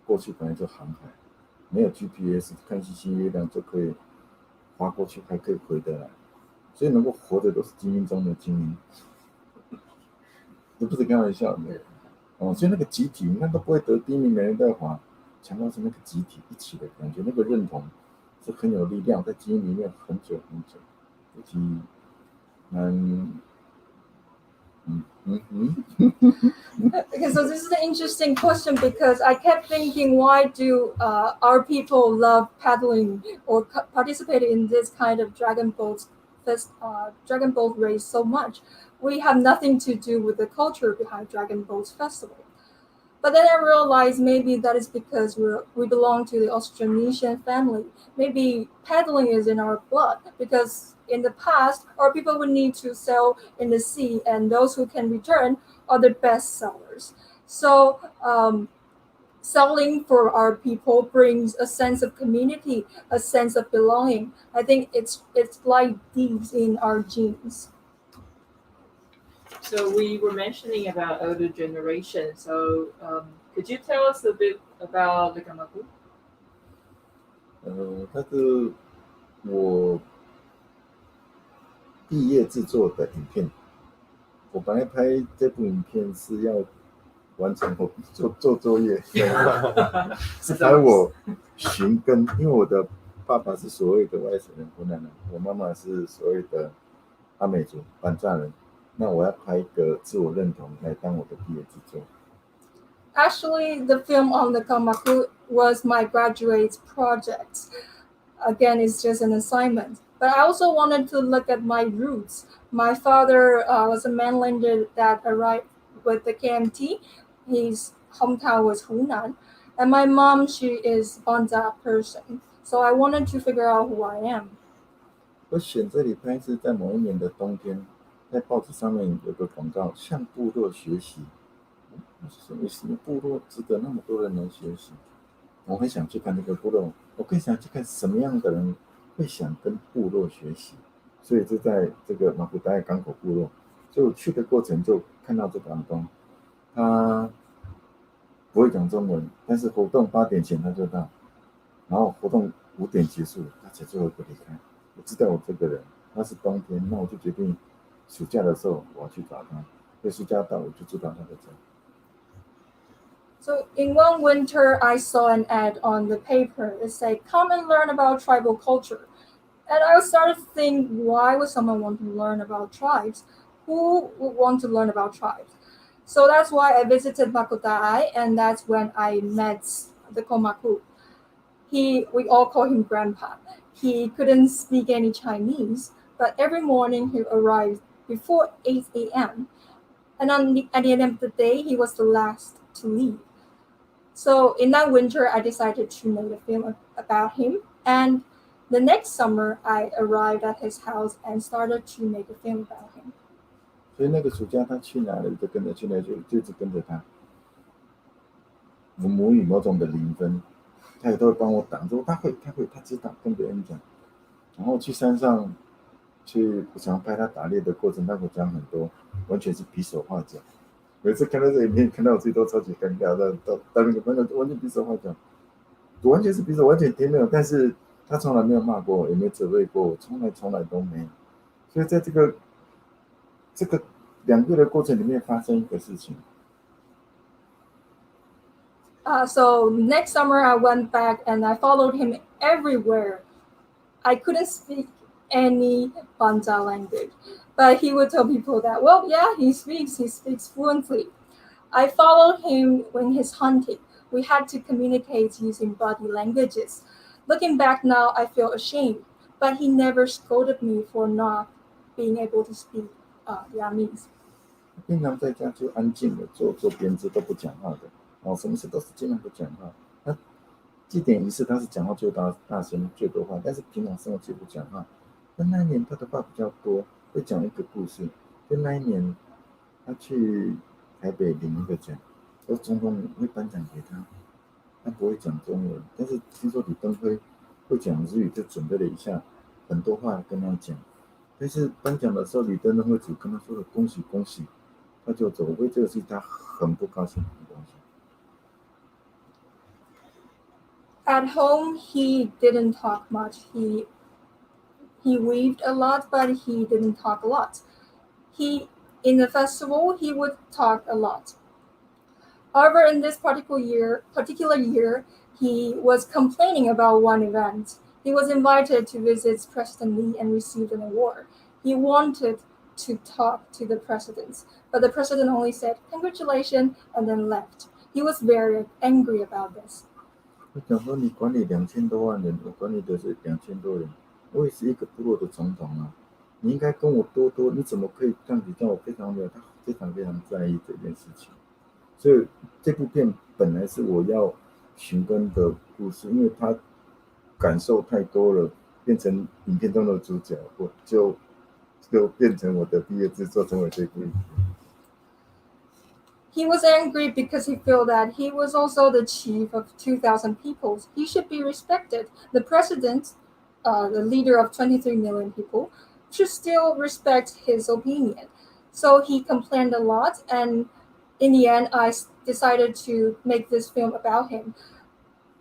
过去本来就航海，没有 GPS， 看星星月亮就可以划过去，还可以回得来，所以能够活的都是精英中的精英，这不是开玩笑的。所以那个集体，你看都不会得第一名，没人在划，强调是那个集体一起的感觉，那个认同是很有力量，在基因里面很久很久。Okay, so this is an interesting question because I kept thinking, why do our people love paddling or participate in this kind of dragon boat race so much? We have nothing to do with the culture behind Dragon Boat Festival. But then I realized maybe that is because we belong to the Austronesian family. Maybe paddling is in our blood because in the past, our people would need to sail in the sea, and those who can return are the best sailors. So sailing for our people brings a sense of community, a sense of belonging. I think it's like these in our genes. So we were mentioning about older generation. So could you tell us a bit about the Gamapu? 它是我毕业制作的影片。我本来拍这部影片是要完成我做作业，是拍我寻根，因为我的爸爸是所谓的外省人湖南人，我妈妈是所谓的阿美族板寨人。那我要拍一个自我认同来当我的毕业制作。Actually, the film on the Kamaku was my graduate project. Again, it's just an assignment. But I also wanted to look at my roots. My father was a mainlander that arrived with the KMT. His hometown was Hunan. And my mom, she is Banza person. So I wanted to figure out who I am. 我选这里拍是在某一年的冬天，在报纸上面有个广告，向部落学习。什么部落值得那么多人来学习？我很想去看那个部落，我更想去看什么样的人会想跟部落学习。所以就在这个马古代港口部落，就去的过程就看到这个阿公，他不会讲中文，但是活动8点前他就到，然后活动5点结束，他才最后不离开。我知道我这个人，那是冬天，那我就决定暑假的时候我要去找他。所以暑假到我就知道他的家。So in one winter, I saw an ad on the paper. It said, "Come and learn about tribal culture." And I started to think, why would someone want to learn about tribes? Who would want to learn about tribes? So that's why I visited Makutai, and that's when I met the Komaku. We all call him Grandpa. He couldn't speak any Chinese, but every morning he arrived before 8 a.m. And at the end of the day, he was the last to leave. So in that winter, I decided to make a film about him. And the next summer, I arrived at his house and started to make a film about him. 所以那个暑假他去哪里就跟着去哪里，就一直跟着他。我母语某种的0分，他也都会帮我挡住，他知道跟别人讲。然后去山上去，我想拍他打猎的过程，他会讲很多，完全是比手画脚。每次看到这影片，看到我自己都超级尴尬的，到那个朋友完全比手画脚，完全是比手，完全听没有。但是他从来没有骂过我，也没责备过我，从来都没有。所以在这个2个月的过程里面发生一个事情。So next summer, I went back and I followed him everywhere. I couldn't speak any Banza language, but he would tell people that, well, yeah, he speaks fluently. I followed him when he's hunting. We had to communicate using body languages. Looking back now, I feel ashamed, but he never scolded me for not being able to speak Vietnamese. 平常在家就安静的做编织，都不讲话的，然后什么事都是尽量不讲话。他祭典仪式他是讲话最大声最多话，但是平常生活就不讲话。但那一年他的话比较多，会讲一个故事。就那一年他去台北领一个奖，而总统会颁奖给他，他不会讲中文，但是听说李登辉会讲日语，就准备了一下很多话跟他讲。但是颁奖的时候，李登辉只跟他说了恭喜恭喜，他就走。为这个事他很不高兴，很不高兴。At home, he didn't talk much. He weaved a lot, but he didn't talk a lot. In the festival, he would talk a lot. However, in this particular year, he was complaining about one event. He was invited to visit President Lee and received an award. He wanted to talk to the president, but the president only said, "Congratulations," and then left. He was very angry about this. 我讲说你管理2000多万人，我管理的是2000多人，我也是一个部落的总统啊，你应该跟我多，你怎么可以这样子叫我非常他非常在意这件事情。所以这部片本来是我要寻根的故事，因为他感受太多了，变成影片中的主角，我就变成我的毕业制作，成为这部影片。He was angry because he felt that he was also the chief of 2,000 people. He should be respected. The president, the leader of 23 million people, should still respect his opinion. So he complained a lot, and in the end, I decided to make this film about him.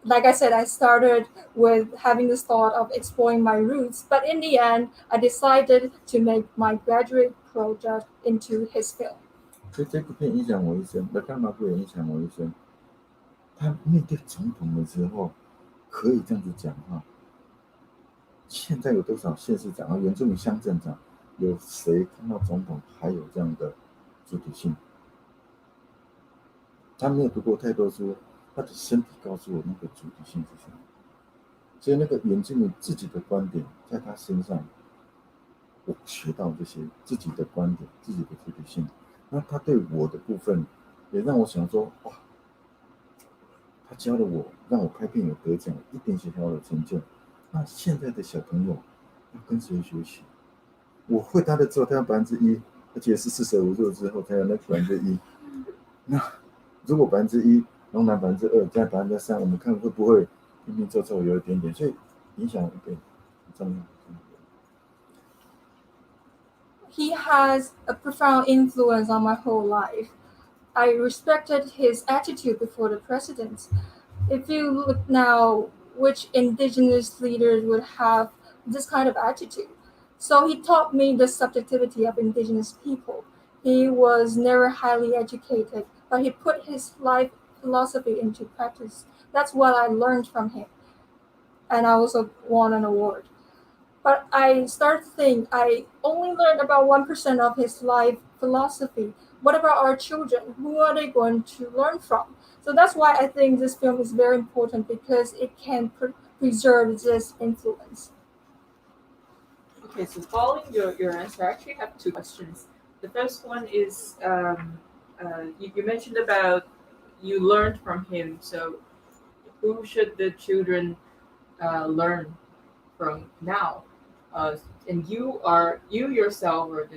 Like I said, I started with having this thought of exploring my roots, but in the end, I decided to make my graduate project into his film. 所以这部片影响我一生，那干嘛不影响我一生？他面对总统的时候可以这样子讲话。现在有多少县市长和原住民乡镇长有谁看到总统还有这样的主体性？他没有读过太多书，他的身体告诉我那个主体性是什么。所以那个原住民自己的观点，在他身上，我学到这些自己的观点、自己的主体性。那他对我的部分，也让我想说，哇，他教了我，让我拍片有得奖，一点小小的成就。那现在的小朋友要跟谁学习？我会他的之后，他要1%，而且是45度之后才有那1%。那如果1%，龙南2%，加3%，我们看会不会拼拼凑凑有一点点，所以影响对很重要。He has a profound influence on my whole life. I respected his attitude before the president. If you look now, which indigenous leaders would have this kind of attitude? So he taught me the subjectivity of indigenous people. He was never highly educated, but he put his life philosophy into practice. That's what I learned from him. And I also won an award. But I started to think I only learned about 1% of his life philosophy. What about our children? Who are they going to learn from? So that's why I think this film is very important, because it can preserve this influence. Okay, so following your answer, I actually have two questions. The first one is you mentioned about you learned from him. So who should the children learn from now? And you yourself are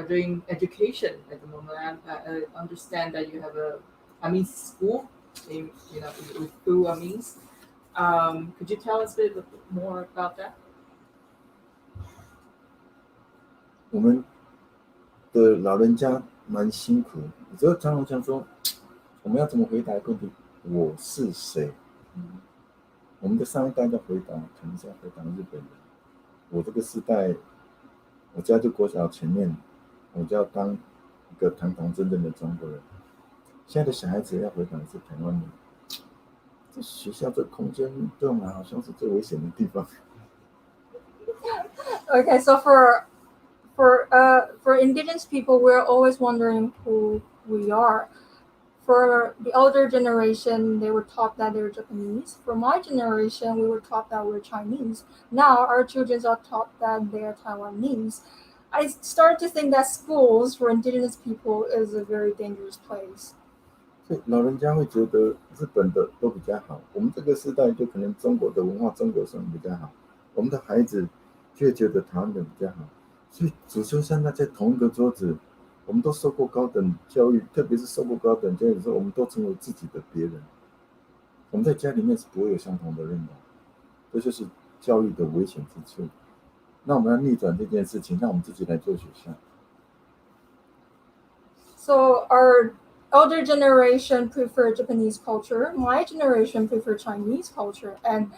doing education at the moment. I understand that you have a Amis school, with two Amis. Could you tell us a bit more about that? 我们的老人家蛮辛苦，有时候常常想说，我们要怎么回答问题？我是谁？我们的上一代要回答，可能是要回答日本人。我这个时代，我家就国小前面，我就要当一个堂堂正正的中国人。现在的小孩子要回答的是台湾人。这学校这空间对我们好像是最危险的地方。Okay, so for indigenous people, we're always wondering who we are. For the older generation, they were taught that they were Japanese. For my generation, we were taught that we're Chinese. Now our children are taught that they are Taiwanese. I started to think that schools for indigenous people is a very dangerous place. 所以老人家会觉得日本的都比较好，我们这个时代就可能中国的文化、中国生活比较好，我们的孩子却觉得台湾的比较好。所以主修现在在同一个桌子，我们都受过高等教育，特别是受过高等教育的时候，我们都成为自己的别人。我们在家里面是不会有相同的认同，这就是教育的危险之处。那我们要逆转这件事情，让我们自己来做学校。So our elder generation prefer Japanese culture, my generation prefer Chinese culture, and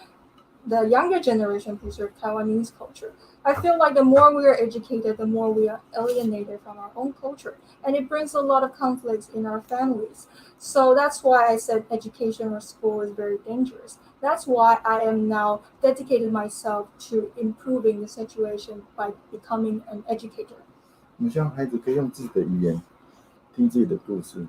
the younger generation prefer Taiwanese culture. I feel like the more we are educated, the more we are alienated from our own culture, and it brings a lot of conflicts in our families. So that's why I said education or school is very dangerous. That's why I am now dedicated myself to improving the situation by becoming an educator. 我们希望孩子可以用自己的语言听自己的故事，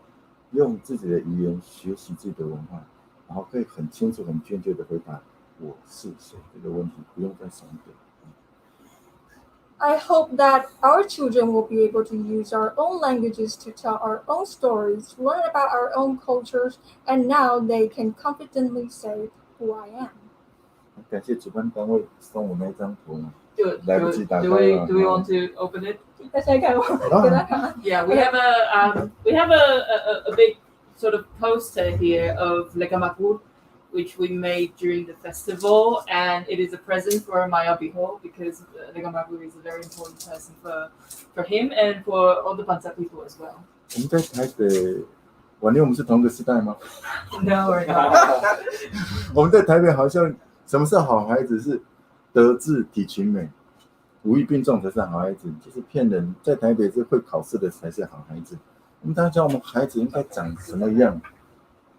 用自己的语言学习自己的文化，然后可以很清楚、很确切的回答我是谁这个问题，不用再闪躲。I hope that our children will be able to use our own languages to tell our own stories, learn about our own cultures, and now they can confidently say who I am. 感谢主办单位送我那张图， Do 来不及打开 we 了。 do we want to open it? Yeah, Yeah, we have a big sort of poster here of Legamakur, which we made during the festival, and it is a present for Mayaw Biho, because Legamakur is a very important person for him and for all the Bansa people as well. 我们在台北，晚年我们是同个时代吗？ No, we're not. 我们在台北好像什么是好孩子？是德智体群美，武艺并重才是好孩子，就是骗人。在台北是会考试的才是好孩子。我们大家教我们孩子应该长什么样？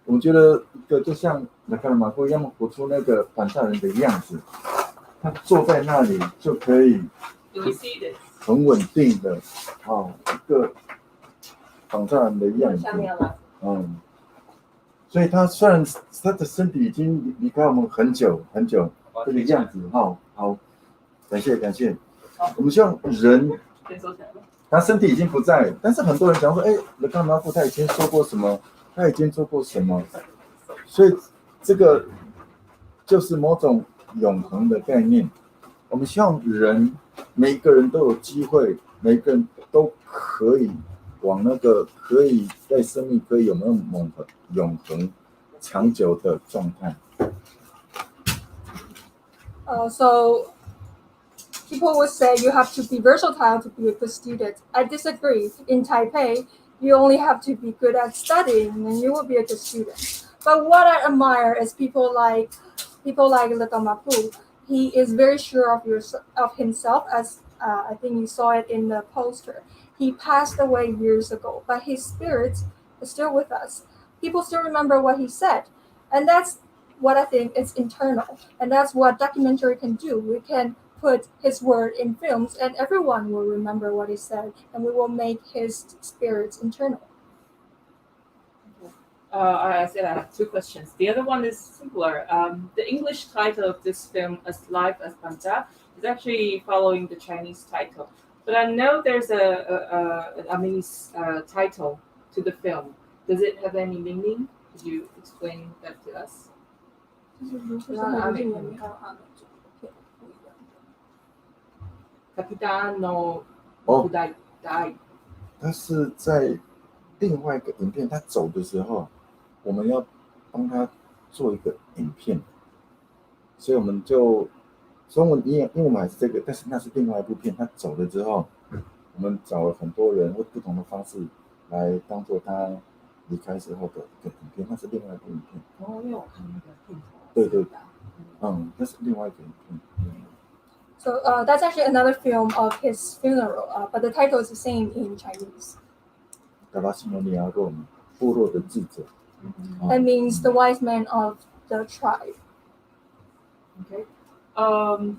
我们觉得一个就像那个马哥一样，活出那个反萨人的样子。他坐在那里就可以。Do we see this? 很稳定的一个绑栅栏的样子，所以他虽然他的身体已经离开我们很久很久，这个样子好，感谢。我们希望人，他身体已经不在，但是很多人讲说，勒干妈夫他以前说过什么，他已经做过什么，所以这个就是某种永恒的概念。我们希望每一个人都有机会，每一个人都可以往那个可以在生命可以有那种永恒长久的状态。So people would say you have to be versatile to be a good student. I disagree. In Taipei, you only have to be good at studying and you will be a good student. But what I admire is people like Lekamapu. He is very sure of himself, as I think you saw it in the poster. He passed away years ago, but his spirit is still with us. People still remember what he said. And that's what I think is internal. And that's what documentary can do. We can put his word in films and everyone will remember what he said and we will make his spirits internal. I said I have two questions. The other one is simpler. The English title of this film, As Life as Banja, is actually following the Chinese title. But I know there's an Amis title to the film. Does it have any meaning? Could you explain that to us? Capitano Kudai Dai. 他是在另外一个影片，他走的时候，我们要帮他做一个影片，所以我们就中文英文还是这个，但是那是另外一部片。他走了之后，我们找了很多人，用不同的方式来当做他离开时候的一个影片，那是另外一部影片。因为我看那个片头。对，那是另外一个影片。So that's actually another film of his funeral, but the title is the same in Chinese. That means the wise man of the tribe. Okay.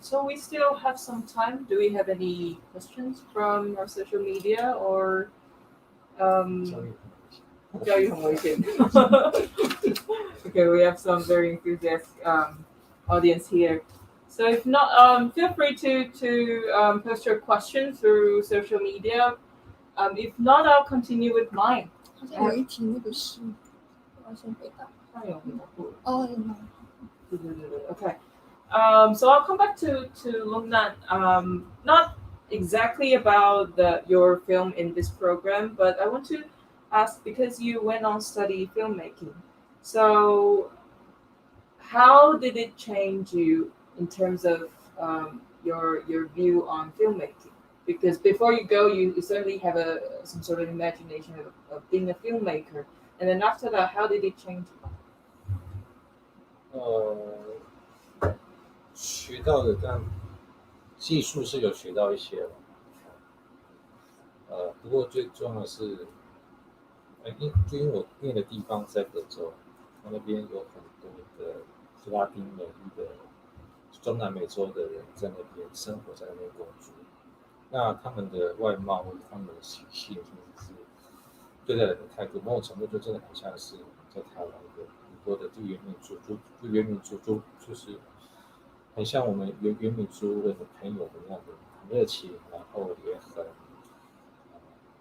So we still have some time. Do we have any questions from our social media or? 教育很危险。Okay, we have some very enthusiastic audience here. So if not, feel free to post your questions through social media. If not, I'll continue with mine. 好像有一题那个是，我要先回答。Okay. So I'll come back to Lungnan. Not exactly about your film in this program, but I want to ask because you went on study filmmaking. So how did it change you in terms of your view on filmmaking? Because before you go, you certainly have some sort of imagination of being a filmmaker, and then after that, how did it change you? 学到的，但技术是有学到一些了。不过最重要的是，因为我念的地方在德州，那边有很多的拉丁美裔的中南美洲的人在那边生活，在那边工作。那他们的外貌或者他们的习性，甚至是对待人的态度，某种程度就真的很像是在台湾的很多的原民族就是很像我们原民族的朋友的那样的很热情，然后也很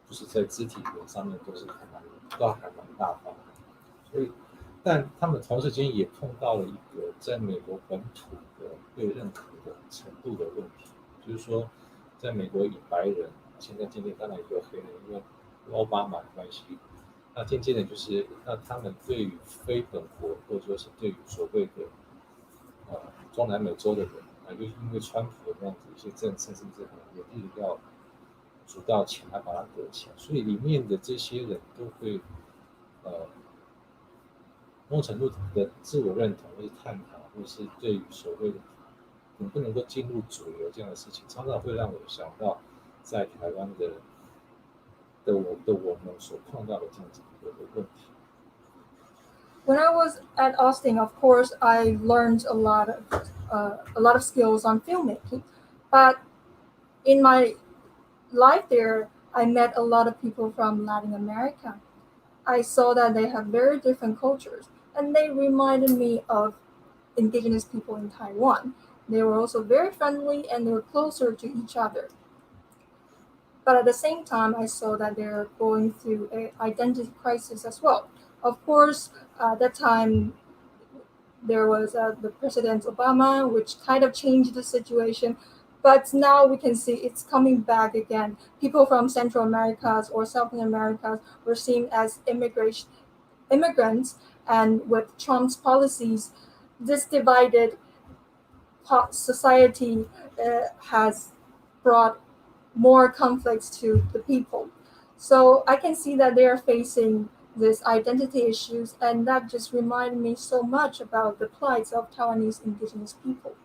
就是在肢体语言上面都还蛮大方的。所以，但他们同时间也碰到了一个在美国本土的被认可的程度的问题，就是说。在美国以白人，现在渐渐当然也有黑人，因为奥巴马的关系，那渐渐的就是那他们对于非本国或者说是对于所谓的中南美洲的人又因为川普的那样子一些政策，甚至很严厉的要主导钱来把它得起来，所以里面的这些人都会某种程度的自我认同或是探讨，或是对于所谓的能不能够进入主流这样的事情，常常会让我想到在台湾的我们所碰到的这样子的问题。When I was at Austin, of course, I learned a lot of skills on filmmaking. But in my life there, I met a lot of people from Latin America. I saw that they have very different cultures, and they reminded me of indigenous people in Taiwan. They were also very friendly and they were closer to each other. But at the same time, I saw that they're going through an identity crisis as well. Of course, at that time, there was the President Obama, which kind of changed the situation. But now we can see it's coming back again. People from Central Americas or South Americas were seen as immigrants, and with Trump's policies, this divided society has brought more conflicts to the people. So I can see that they are facing these identity issues, and that just reminded me so much about the plights of Taiwanese indigenous people.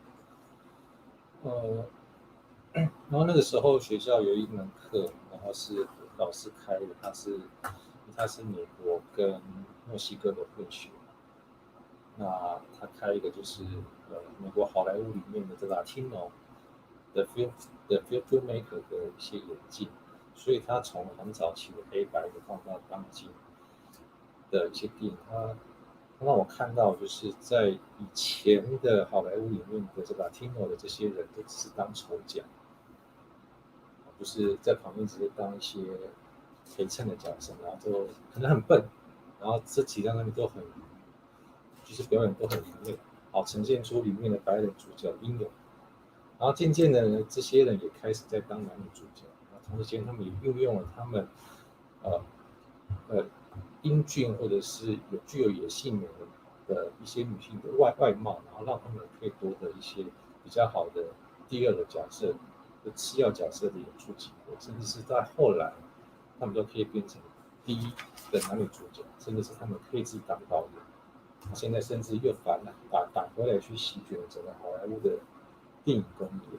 然后那个时候学校有一门课，然后是老师开的，他是美国跟墨西哥的混血，那他开一个就是美国好莱坞里面的这个 Latino 的 filmmaker 的一些演进，所以他从很早期的黑白的放到当今的一些电影，他让我看到就是在以前的好莱坞里面的这个 Latino 的这些人都只是当丑角，不是在旁边只是当一些陪衬的角色，然后就可能很笨，然后这几张他们都很就是表演都很灵验，好呈现出里面的白人主角英勇。然后渐渐的呢，这些人也开始在当男女主角，然后同时间他们也运用了他们英俊或者是具有野性美的一些女性的外貌，然后让他们可以夺得一些比较好的第二的角色的次要角色的演出机会，甚至是在后来他们都可以变成第一的男女主角，甚至是他们可以自己当导演。现在甚至又打回来去席卷整个好莱坞的电影工业，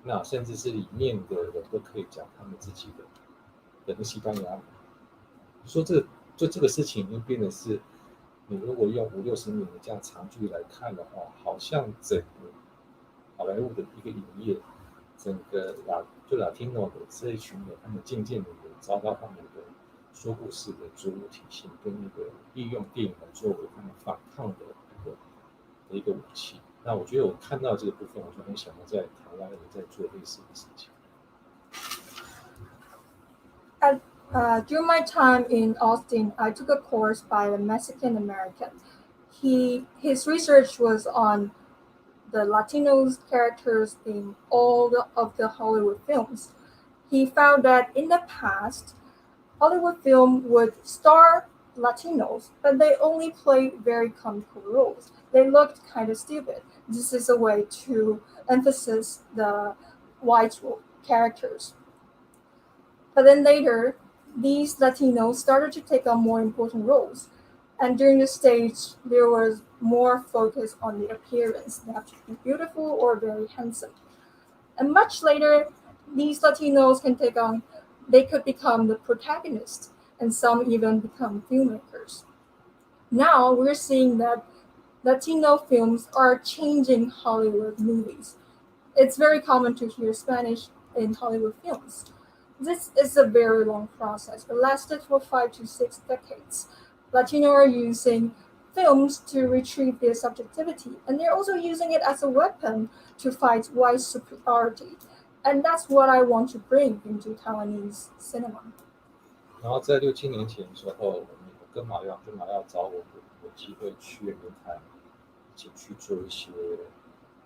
那甚至是里面的人都可以讲他们自己的西班牙语。说这个事情已经变得是，你如果用50-60年的这样长距离来看的话，好像整个好莱坞的一个影业，整个Latino 的这一群人，他们渐渐的有找到他们的说故事的主体体系，跟那个利用电影来作为他们反抗的一个武器。那我觉得我看到这个部分，我就很想要在台湾也在做类似的事情。During my time in Austin, I took a course by a Mexican American. His research was on the Latinos characters in all of the Hollywood films. He found that in the past, Hollywood film would star Latinos, but they only played very comical roles. They looked kind of stupid. This is a way to emphasize the white characters. But then later, these Latinos started to take on more important roles. And during the stage, there was more focus on the appearance. They have to be beautiful or very handsome. And much later, these Latinos they could become the protagonists, and some even become filmmakers. Now we're seeing that Latino films are changing Hollywood movies. It's very common to hear Spanish in Hollywood films. This is a very long process. It lasted for 5 to 6 decades. Latino are using films to retrieve their subjectivity, and they're also using it as a weapon to fight white superiority. And that's what I want to bring into Taiwanese cinema. 然后在6-7年前的时候，我跟马耀找我有机会去云台一起去做一些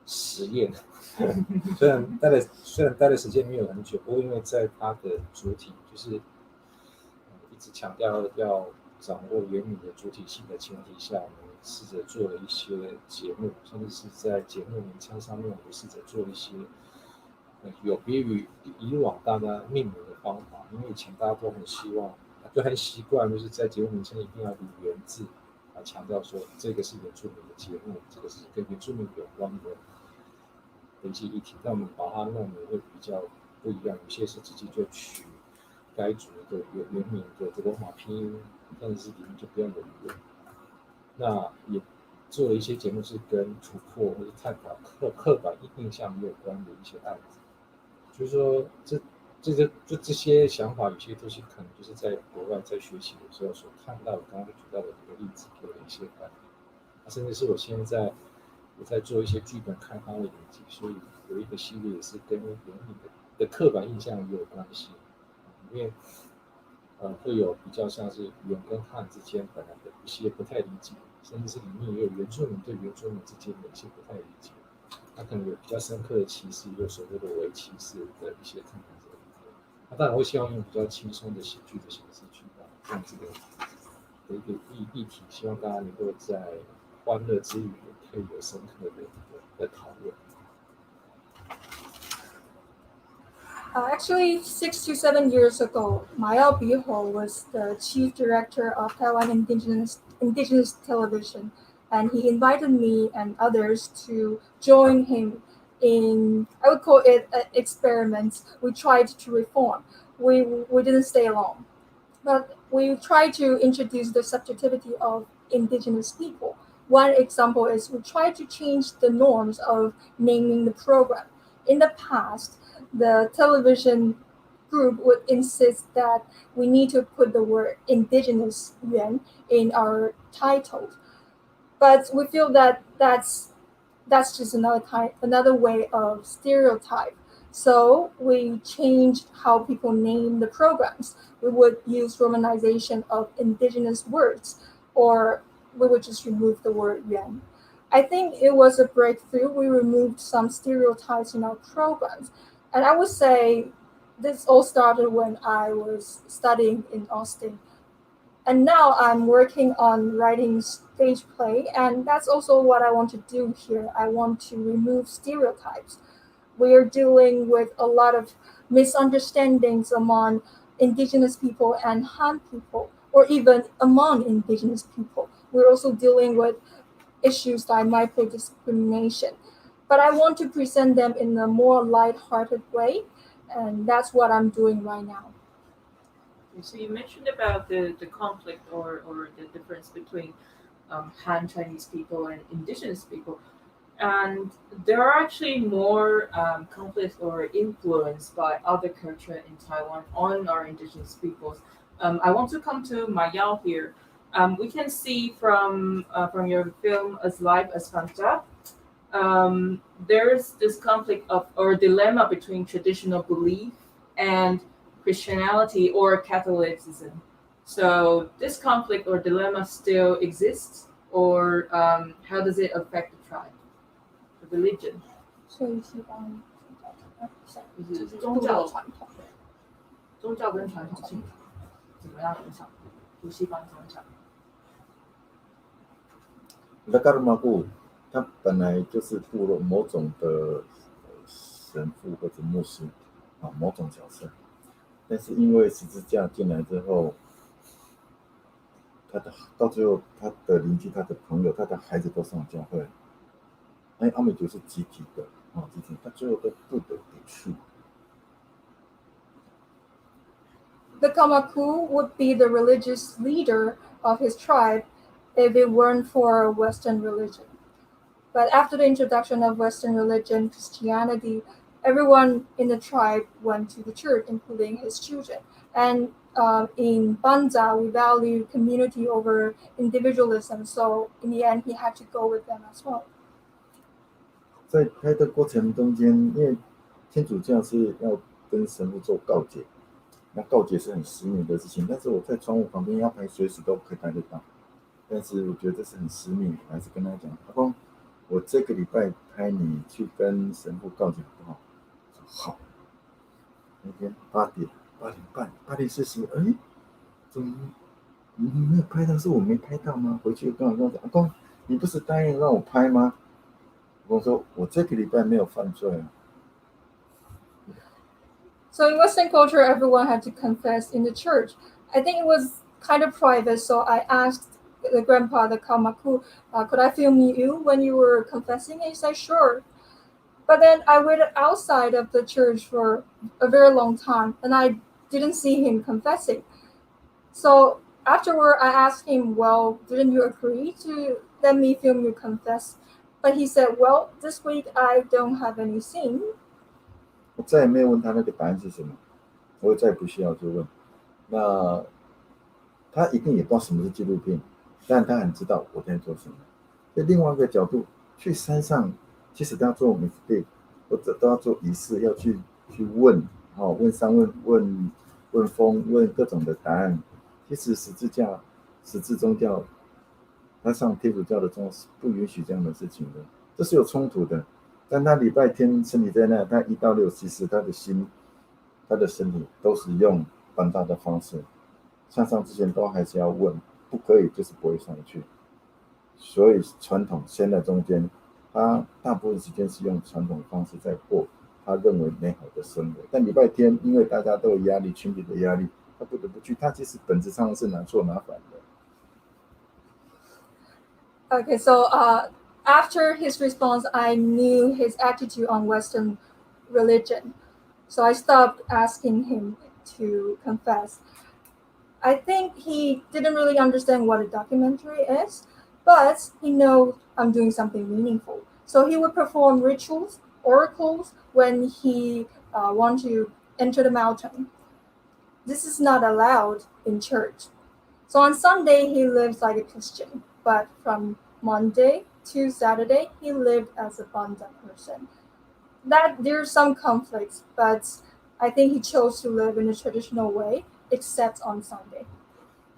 实验。虽然待的时间没有很久，不过因为在它的主体就是一直强调要掌握原理的主体性的前提下，我们试着做了一些节目，甚至是在节目名称上面，我们试着做一些有别于以往大家命名的方法。因为以前大家都很希望，就很习惯，就是在节目名称一定要以原字来强调说这个是原住民的节目，这个是跟原住民有关的一些议题，但我们把它弄得会比较不一样。有些是直接就取该族的原名的这个罗马拼音，但是里面就不要有语言。那也做了一些节目是跟突破或者探讨刻板印象没有关的一些案子，就是说这些想法，有些东西可能就是在国外在学习的时候所看到，刚刚举到的一个例子给我的一些反应，甚至是我现在我在做一些剧本开发的研辑，所以有一个系列也是跟原理的刻板印象也有关系，因为会有比较像是原跟汉之间本来的一些不太理解，甚至是里面也有原住民对原住民之间的一些不太理解，他可能有比较深刻的歧视，有所谓的伪歧视的一些看法。他当然会希望用比较轻松的喜剧的形式去把这样子的一个议题，希望大家能够在欢乐之余也可以有深刻的讨论。Actually, 6 to 7 years ago, Mayaw Biho was the chief director of Taiwan Indigenous Television, and he invited me and others to join him in, I would call it experiments. We tried to reform. We didn't stay long, but we tried to introduce the subjectivity of Indigenous people. One example is we tried to change the norms of naming the program. In the past, the television group would insist that we need to put the word indigenous yuan in our titles. But we feel that that's just another way of stereotype. So we changed how people name the programs. We would use romanization of indigenous words, or we would just remove the word yuan. I think it was a breakthrough. We removed some stereotypes in our programs. And I would say this all started when I was studying in Austin. And now I'm working on writing stage play, and that's also what I want to do here. I want to remove stereotypes. We're dealing with a lot of misunderstandings among Indigenous people and Han people, or even among Indigenous people. We're also dealing with issues like micro-discrimination. But I want to present them in a more light-hearted way, and that's what I'm doing right now. So you mentioned about the conflict or the difference between Han Chinese people and indigenous people. And there are actually more conflicts or influence by other culture in Taiwan on our indigenous peoples. I want to come to Mayaw here. We can see from your film As Life as Fangas, there's this conflict of or dilemma between traditional belief and Christianity or Catholicism. So this conflict or dilemma still exists, or how does it affect the tribe, the religion? 所以希望就是宗教跟传统性怎么样影响就西方宗教？ Lagaramagu 它本来就是部落某种的神父或者牧师啊，某种角色，但是因为十字架进来之后，到最后他的邻居、他的朋友、他的孩子都上教会，阿美族是集体的啊，集体，他最后都不得不去。The Kamaku would be the religious leader of his tribe if it weren't for Western religion. But after the introduction of Western religion, Christianity, everyone in the tribe went to the church, including his children. And in Banza, we value community over individualism. So in the end, he had to go with them as well. 在拍的过程中间，因为天主教是要跟神父做告解，那告解是很私密的事情，但是我在窗户旁边要拍，随时都可以拍得到。但是我觉得这是很私密，我还是跟他讲，阿公，我这个礼拜拍你去跟神父告解好不好？说好。那天8点半8:40，哎，怎么你没有拍到？是我没拍到吗？回去跟我说，阿公，你不是答应让我拍吗？我说我这个礼拜没有犯罪啊。So in Western culture, everyone had to confess in the church. I think it was kind of private, so I asked the grandpa, the Kamaku, could I film you when you were confessing? And he said, sure. But then I waited outside of the church for a very long time, and I didn't see him confessing. So afterward, I asked him, well, didn't you agree to let me film you confess? But he said, well, this week I don't have any scene. 我再也没有问他那个答案是什么，我再也不需要去问。那他一定也不知道什么是纪录片，但他很知道我在做什么。在另外一个角度，去山上，即使都要做 mistake， 或者都要做仪式，要去问，问山问风，问各种的答案。其实十字宗教，他上天主教的宗是不允许这样的事情的，这是有冲突的。但他礼拜天身体在那，他1到6，其实他的心、他的身体都是用搬大的方式。上之前都还是要问，不可以就是不会上去。所以传统先在中间，他大部分时间是用传统方式在过他认为美好的生活。但礼拜天因为大家都有压力，群体的压力，他不得不去。他其实本质上是拿错拿反的。Okay, so after his response, I knew his attitude on Western religion. So I stopped asking him to confess. I think he didn't really understand what a documentary is, but he knows I'm doing something meaningful. So he would perform rituals, oracles, when he wants to enter the mountain. This is not allowed in church. So on Sunday, he lives like a Christian, but from Monday to Saturday, he lived as a Banda person. That there's some conflicts, but I think he chose to live in a traditional way, except on Sunday.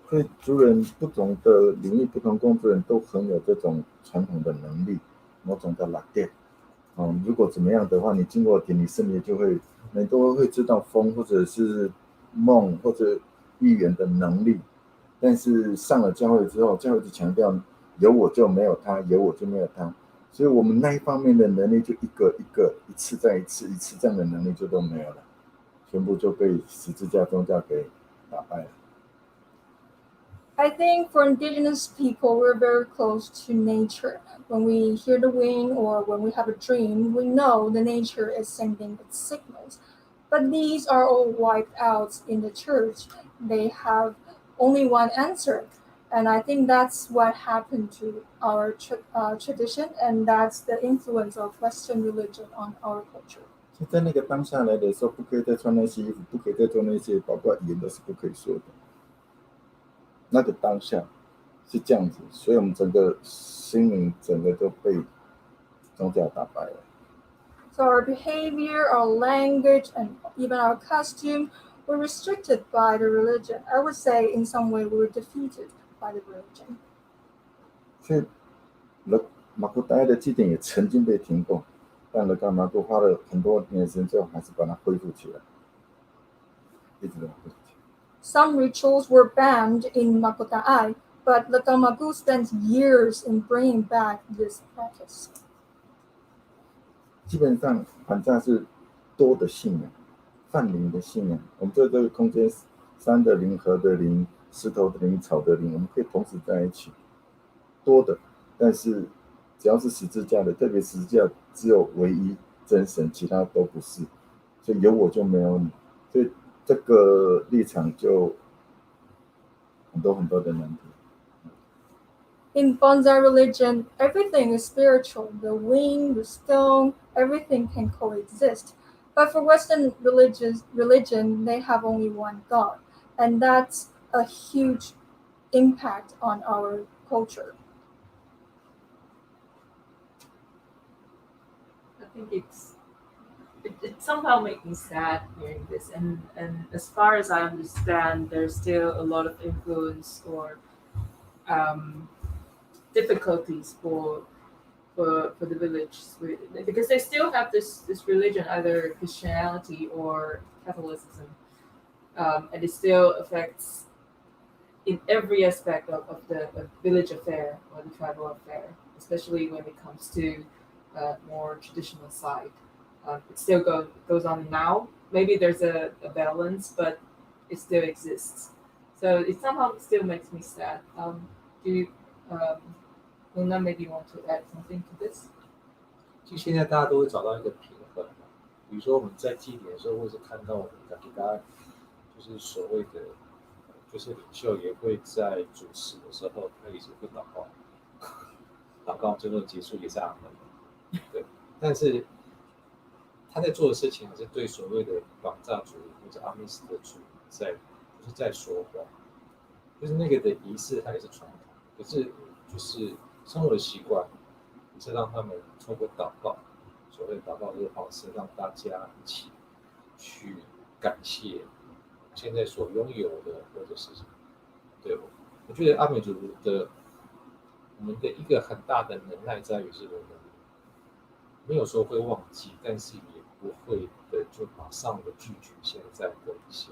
所以族人不同的领域、不同工作人都很有这种传统的能力，某种的拉电。如果怎么样的话，你经过典礼圣礼就会，你都会知道风或者是梦或者预言的能力。但是上了教会之后，教会就强调有我就没有他，有我就没有他，所以我们那一方面的能力就一个一个一次再一次这样的能力就都没有了，全部就被十字架宗教给打败了。I think for indigenous people, we're very close to nature. When we hear the wind or when we have a dream, we know the nature is sending its signals. But these are all wiped out in the church. They have only one answer. And I think that's what happened to our tradition, and that's the influence of Western religion on our culture. 在那个当下来的时候，不可以再穿那些衣服，不可以再做那些，包括语言都是不可以说的。那个当下是这样子，所以我们整个心灵整个都被宗教打败了。So our behavior, our language, and even our costume were restricted by the religion. I would say in some way we were defeated by the religion. 所以马古达的祭典也曾经被停过，但了干嘛都花了很多年时间之后，还是把它恢复起来，一直都恢复起来。Some rituals were banned in Makotaay, but Lekamagu spent years in bringing back this practice. 基本上反正是多的信仰，泛灵的信仰。我们这个空间，山的灵、河的灵、石头的灵、草的灵，我们可以同时在一起，多的。但是只要是十字架的，特别十字架只有唯一真神，其他都不是。所以有我就没有你，所以这个立场就很多的难题。In bonsai religion, everything is spiritual. The wind, the stone, everything can coexist. But for Western religion, they have only one God. And that's a huge impact on our culture. I think it somehow makes me sad hearing this, and as far as I understand, there's still a lot of influence or difficulties for the village, because they still have this religion, either Christianity or Catholicism, and it still affects in every aspect of the village affair or the tribal affair, especially when it comes to more traditional side. It still goes on now. Maybe there's a balance, but it still exists. So it somehow still makes me sad. Do you, Lungnan, maybe you want to add something to this? 就现在大家都会找到一个平衡嘛，比如说我们在祭典的时候，或是看到我们的大家就是所谓的，就是领袖也会在主持的时候，他也是会祷告，祷告最后结束也是阿门。对，但是他在做的事情还是对所谓的绑架主义或者阿密斯的主义不是在说谎，就是那个的仪式它也是传统，可是就是生活的习惯也是让他们透过祷告，所谓祷告这个方式，让大家一起去感谢现在所拥有的，或者是对我觉得阿美族的我们的一个很大的能耐在于是我们没有说会忘记，但是也不会的就马上的拒绝现在的一些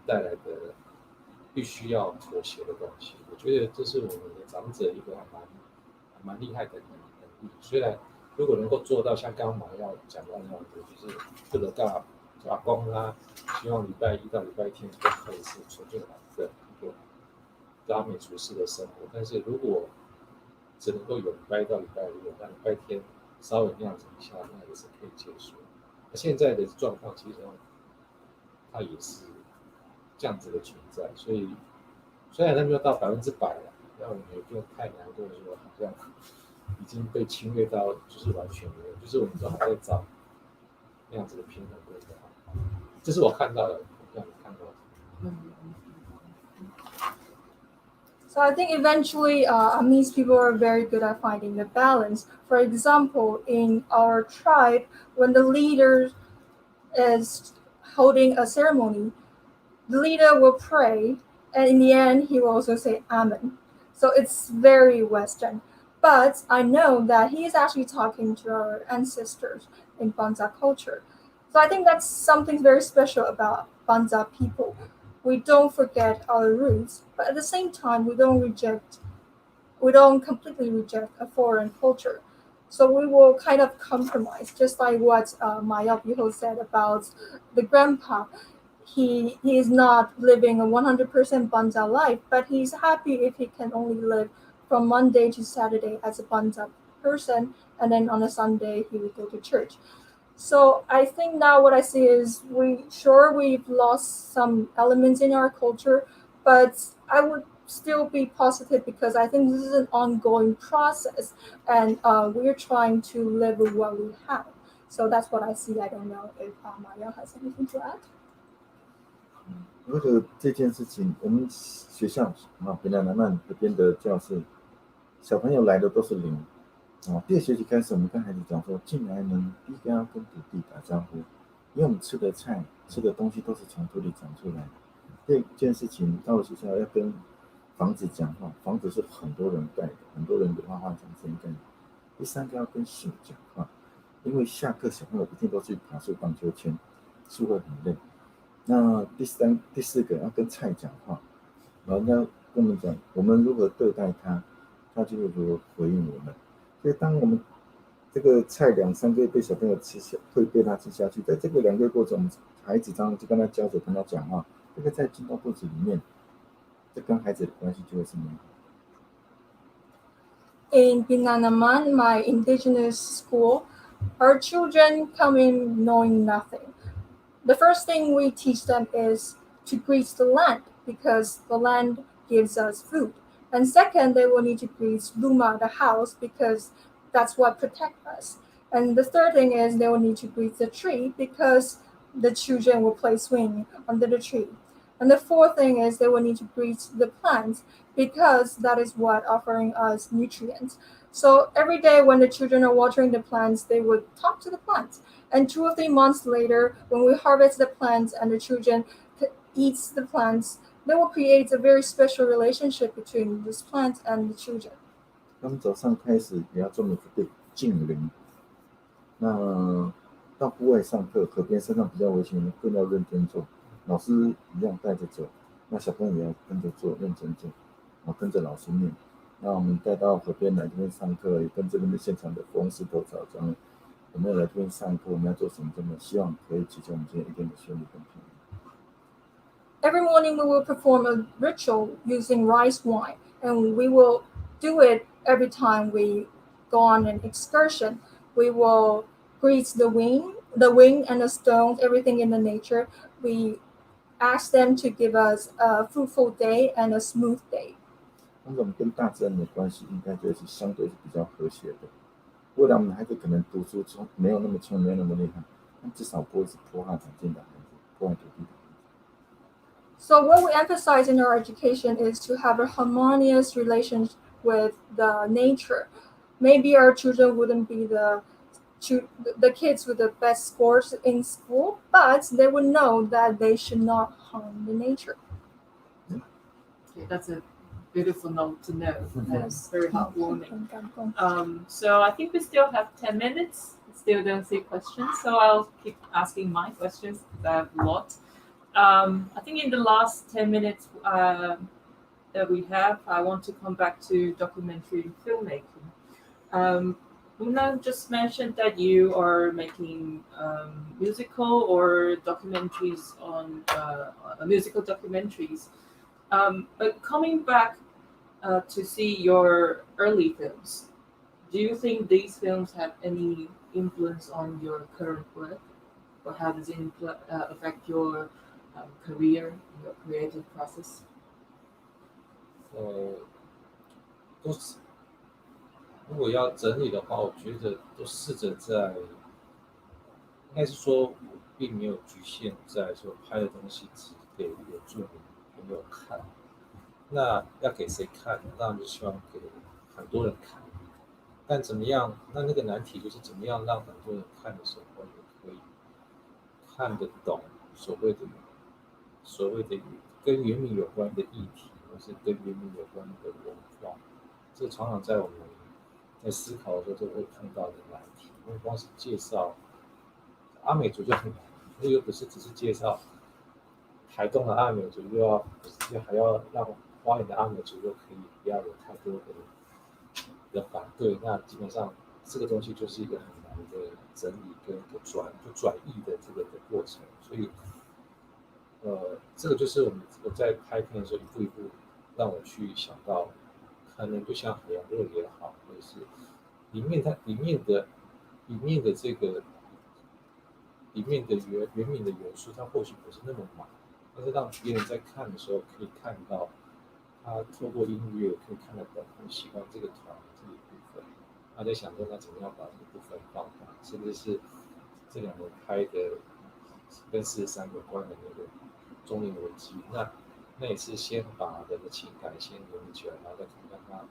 带来的必须要妥协的东西。我觉得这是我们的长者一个还蛮厉害的能力。虽然如果能够做到像刚刚Mayaw讲到那样子，就是这个阿公他希望礼拜一到礼拜天都可以是纯粹的一个阿美族式的生活，但是如果只能够有礼拜一到礼拜六，那礼拜天稍微那样子一下，那也是可以接受。现在的状况其实它也是这样子的存在，所以虽然它没有到100%了，那我们也不用太难过，说好像已经被侵略到就是完全没有，就是我们都还在找那样子的平衡规则。这是我看到的，这样看到的。So I think eventually Amis people are very good at finding the balance. For example, in our tribe, when the leader is holding a ceremony, the leader will pray, and in the end, he will also say Amen. So it's very Western. But I know that he is actually talking to our ancestors in Banza culture. So I think that's something very special about Banza people. We don't forget our roots, but at the same time, we don't completely reject a foreign culture. So we will kind of compromise, just like what Mayaw Biho said about the grandpa. He is not living a 100% Banza life, but he's happy if he can only live from Monday to Saturday as a Banza person, and then on a Sunday he would go to church. So I think now what I see is we've lost some elements in our culture, but I would still be positive because I think this is an ongoing process, and we're trying to live with what we have. So that's what I see. I don't know if Mayaw has anything to add. 为了这件事情，我们学校北南南岸这边的教室，小朋友来的都是零。第二学期开始，我们跟孩子讲说，进来呢，第一个要跟土地打招呼，因为我们吃的菜、吃的东西都是从土里长出来的。第二件事情，到了学校要跟房子讲话，房子是很多人盖的，很多人的花花长时间盖的。第三个要跟树讲话，因为下课小朋友一定都去爬树、荡秋千，树会很累。那第四个要跟菜讲话，然后要跟我们讲我们如何对待它，它就会如何回应我们。所以当我们这个菜2-3个月被小朋友吃下，会被他吃下去，在这个2个月过程，我们孩子常常就跟他交流，跟他讲话，这个菜进到肚子里面，这跟孩子的关系就会是美好。In Binanaman, my indigenous school, our children come in knowing nothing. The first thing we teach them is to greet the land because the land gives us food. And second, they will need to greet Luma, the house, because that's what protects us. And the third thing is they will need to greet the tree because the children will play swing under the tree. And the fourth thing is they will need to greet the plants because that is what offering us nutrients. So every day when the children are watering the plants, they would talk to the plants. And 2 or 3 months later, when we harvest the plants and the children eats the plants, they will create a very special relationship between this plant and the children. 他们早上开始也要专门准备净灵，那到户外上课，河边山上比较危险，更要认真做。老师一样带着走，那小朋友也要跟着做，认真做，跟着老师念。那我们带到河边来这边上课，也跟这边的现场的风石头草章，我们要来这边上课，我们要做什么？真的希望可以解决我们今天一天的学习跟平衡。Every morning we will perform a ritual using rice wine, and we will do it every time we go on an excursion. We will greet the wind and the stones, everything in the nature. We ask them to give us a fruitful day and a smooth day. 那我们跟大自然的关系应该就是相对是比较和谐的。未来我们的孩子可能读书没有那么聪明，没有那么厉害，但至少不会是破坏环境的孩子，破坏土地的孩子。So what we emphasize in our education is to have a harmonious relationship with the nature. Maybe our children wouldn't be the kids with the best scores in school, but they would know that they should not harm the nature. Okay, that's a beautiful note to know. That's very heartwarming. 很感动。So I think we still have 10 minutes. Still don't see questions, so I'll keep asking my questions because I have a lot. I think in the last 10 minutes that we have, I want to come back to documentary filmmaking. Luna just mentioned that you are making musical or documentaries on musical documentaries. But coming back to see your early films, do you think these films have any influence on your current work, or how does it affect your career, your creative process? 都是如果要整理的话，我觉得都试着在，应该是说我并没有局限在说拍的东西只给原住民朋友看，那要给谁看？当然就希望给很多人看。但怎么样？那个难题就是怎么样让很多人看的时候也可以看得懂所谓的跟原民有关的议题，或是跟原民有关的文化。这常常在我们在思考的时候都会碰到的难题。因为光是介绍阿美族就很难，又不是只是介绍台东的阿美族，还要让花莲的阿美族又可以不要有太多的反对，那基本上这个东西就是一个很难的整理跟转译的这个的过程，所以这个就是我在拍片的时候一步一步让我去想到，可能就像海洋热也好，或者是里面的这个里面的原民的元素，它或许不是那么满，但是让别人在看的时候可以看到，他透过音乐可以看得懂，很喜欢这个团这一部分，他在想说他怎么样把这个部分放大，甚至是这两年拍的跟43有关的那个中年危机，那也是先把人的情感先融入起来，然后再看看他，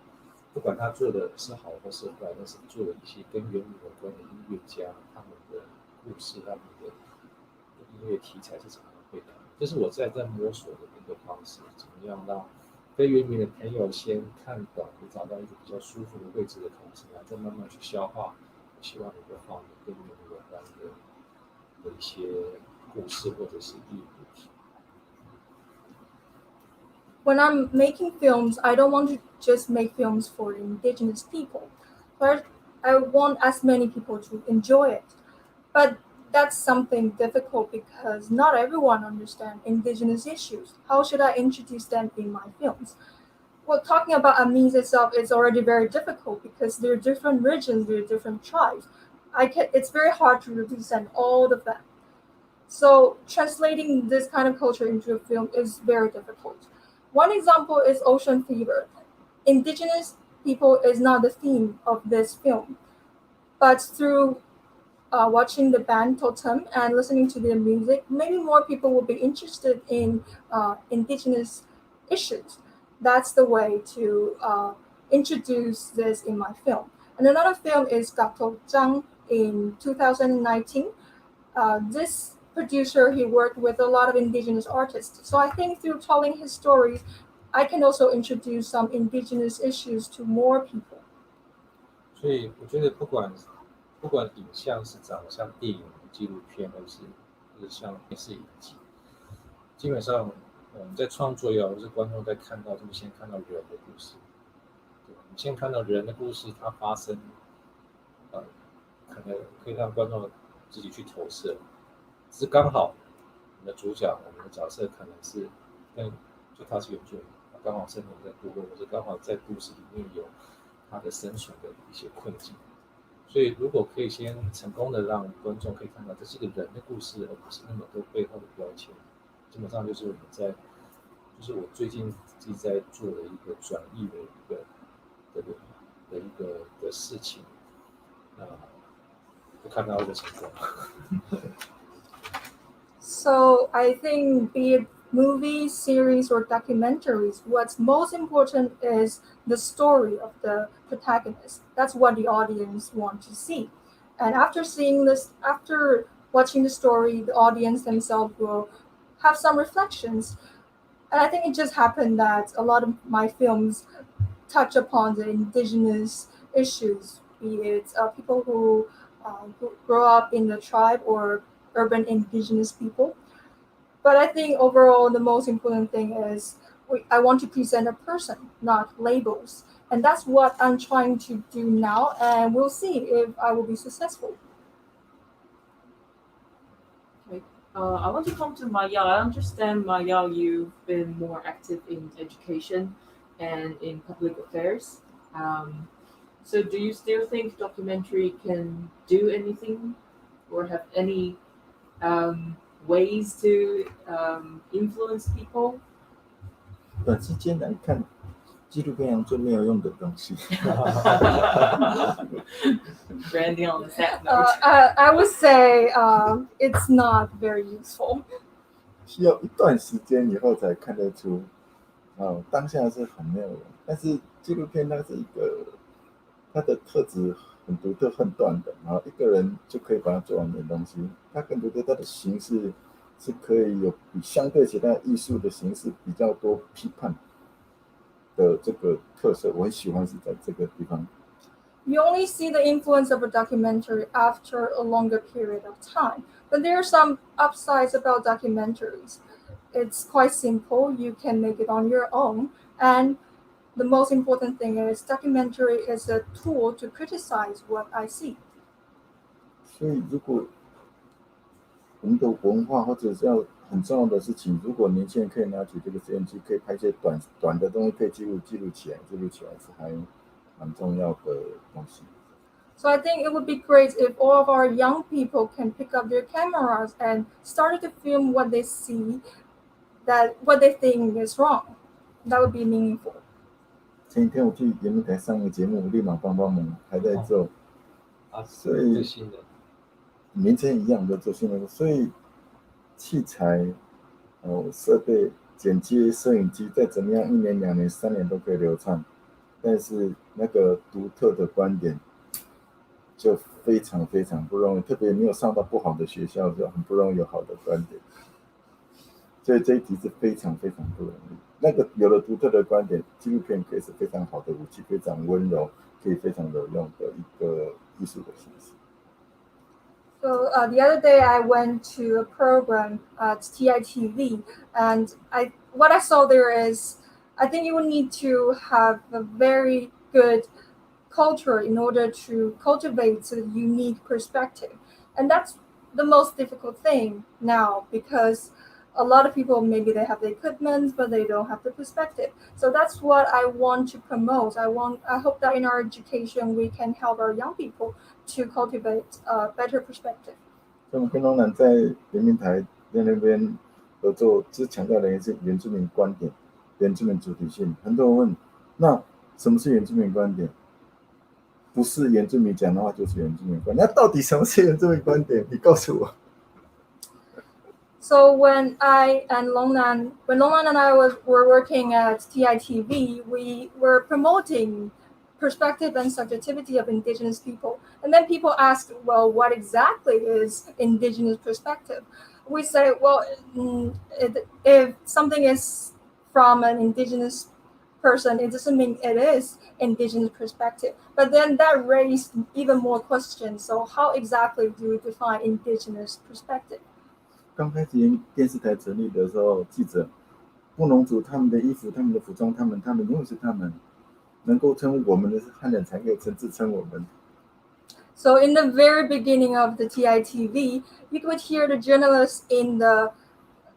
不管他做的是好或是坏，但是做了一些跟原民有关的音乐家他们的故事，他们的音乐题材是怎么样被看，这是我在摸索的一个方式，怎么样让非原民的朋友先看懂，你找到一个比较舒服的位置的同时，然后再慢慢去消化。我希望能够放跟原民有关的一些故事或者是议题。When I'm making films, I don't want to just make films for indigenous people. First, I want as many people to enjoy it. But that's something difficult because not everyone understands indigenous issues. How should I introduce them in my films? Well, talking about Amis itself is already very difficult because there are different regions, there are different tribes. It's very hard to represent all of them. So translating this kind of culture into a film is very difficult. One example is Ocean Fever. Indigenous people is not the theme of this film, but through watching the band Totem and listening to their music, maybe more people will be interested in indigenous issues. That's the way to introduce this in my film. And another film is Gato Zhang in 2019. This producer, he worked with a lot of indigenous artists. So I think through telling his stories, I can also introduce some indigenous issues to more people. 所以我觉得不管影像是长得像电影、纪录片，或是像电视影集，基本上我们在创作也好，或是观众在看到，就先看到人的故事。对，你先看到人的故事，它发生，可能可以让观众自己去投射。只是刚好我们的主角，我们的角色可能是就他是原住民，刚好生活在部落，或者刚好在都市里面有他的生存的一些困境。所以如果可以先成功的让观众可以看到这是个人的故事，而不是那么多背后的标签，基本上就是就是我最近自己在做的一个转译的一个事情。那不看到这个情况。So I think be it movies, series, or documentaries, what's most important is the story of the protagonist. That's what the audience want to see. And after watching the story, the audience themselves will have some reflections. And I think it just happened that a lot of my films touch upon the indigenous issues, be it people who grow up in the tribe or urban indigenous people. But I think overall, the most important thing is I want to present a person, not labels. And that's what I'm trying to do now. And we'll see if I will be successful. Okay. I want to come to Mayaw. I understand, Mayaw, you've been more active in education and in public affairs. So do you still think documentary can do anything or have any ways to influence people? 短时间来看，纪录片最没有用的东西。Branding on the sad note. I would say it's not very useful. 需要一段时间以后才看得出，当下是很没有用。但是纪录片它是一个，它的特质很独特、很短的，然后一个人就可以把它做完的东西。它更独特，它的形式是可以有比相对其他艺术的形式比较多批判的这个特色，我很喜欢是在这个地方。You only see the influence of a documentary after a longer period of time. But there are some upsides about documentaries. It's quite simple. You can make it on your own. And the most important thing is documentary is a tool to criticize what I see. 所以如果我们的文化或者是要很重要的事情，如果年轻人可以拿起这个摄影机，可以拍一些短的东西，可以记录起来是还蛮重要的东西。So I think it would be great if all of our young people can pick up their cameras and start to film what they see, what they think is wrong. That would be meaningful. 前几天我去圆明台上个节目，立马帮忙，还在做，所以最新的名称一样的做新的，所以器材、设备、剪接、摄影机，再怎么样，1年、2年、3年都可以流畅，但是那个独特的观点就非常非常不容易，特别没有上到不好的学校，就很不容易有好的观点。所以这一题是非常非常不容易。那个有了独特的观点，纪录片可以是非常好的武器，非常温柔，可以非常有用的一个艺术的形式。So the other day I went to a program at TITV, and what I saw there is I think you would need to have a very good culture in order to cultivate a unique perspective. And that's the most difficult thing now, because a lot of people, maybe they have the equipment, but they don't have the perspective. So that's what I want to promote. I hope that in our education, we can help our young people to cultivate a better perspective. 所以我们跟龙南在圆明台在那边合作，只强调的也是原住民观点、原住民主体性。很多人问，那什么是原住民观点？不是原住民讲的话，就是原住民观点。那到底什么是原住民观点？你告诉我。So when Lungnan and I were working at TITV, we were promoting perspective and subjectivity of indigenous people. And then people asked, well, what exactly is indigenous perspective? We say, well, if something is from an indigenous person, it doesn't mean it is indigenous perspective. But then that raised even more questions. So how exactly do we define indigenous perspective? 刚开始电视台成立的时候，记者布农族他们的衣服、他们的服装，他们永远是他们，能够称我们的汉人才可以自称我们。So in the very beginning of the TITV, you could hear the journalists in the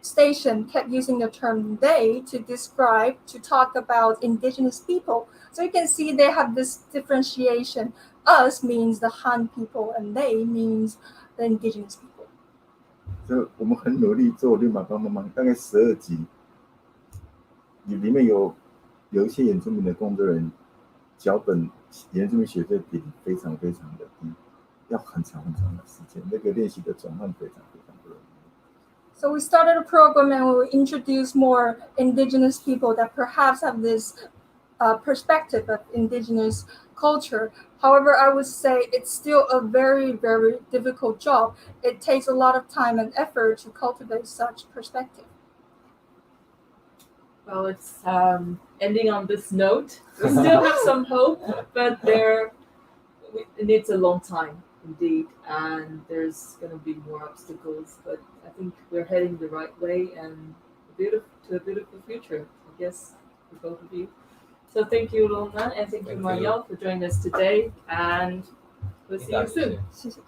station kept using the term they to talk about indigenous people. So you can see they have this differentiation. Us means the Han people and they means the indigenous people. 所以我们很努力做立马帮忙，大概12集，里面有一些原住民的工作人员，脚本原住民学费比例非常非常的低，要很长很长的时间，那个练习的转换非常非常不容易。So we started a program and we introduced more indigenous people that perhaps have this perspective of indigenous culture. However, I would say it's still a very, very difficult job. It takes a lot of time and effort to cultivate such perspective. Well, it's ending on this note. We still have some hope, but it needs a long time indeed, and there's going to be more obstacles. But I think we're heading the right way and to a beautiful future, I guess, for both of you. So thank you, Lungnan, and thank you, Thank you. Mayaw, for joining us today, and we'll see you soon. 谢谢。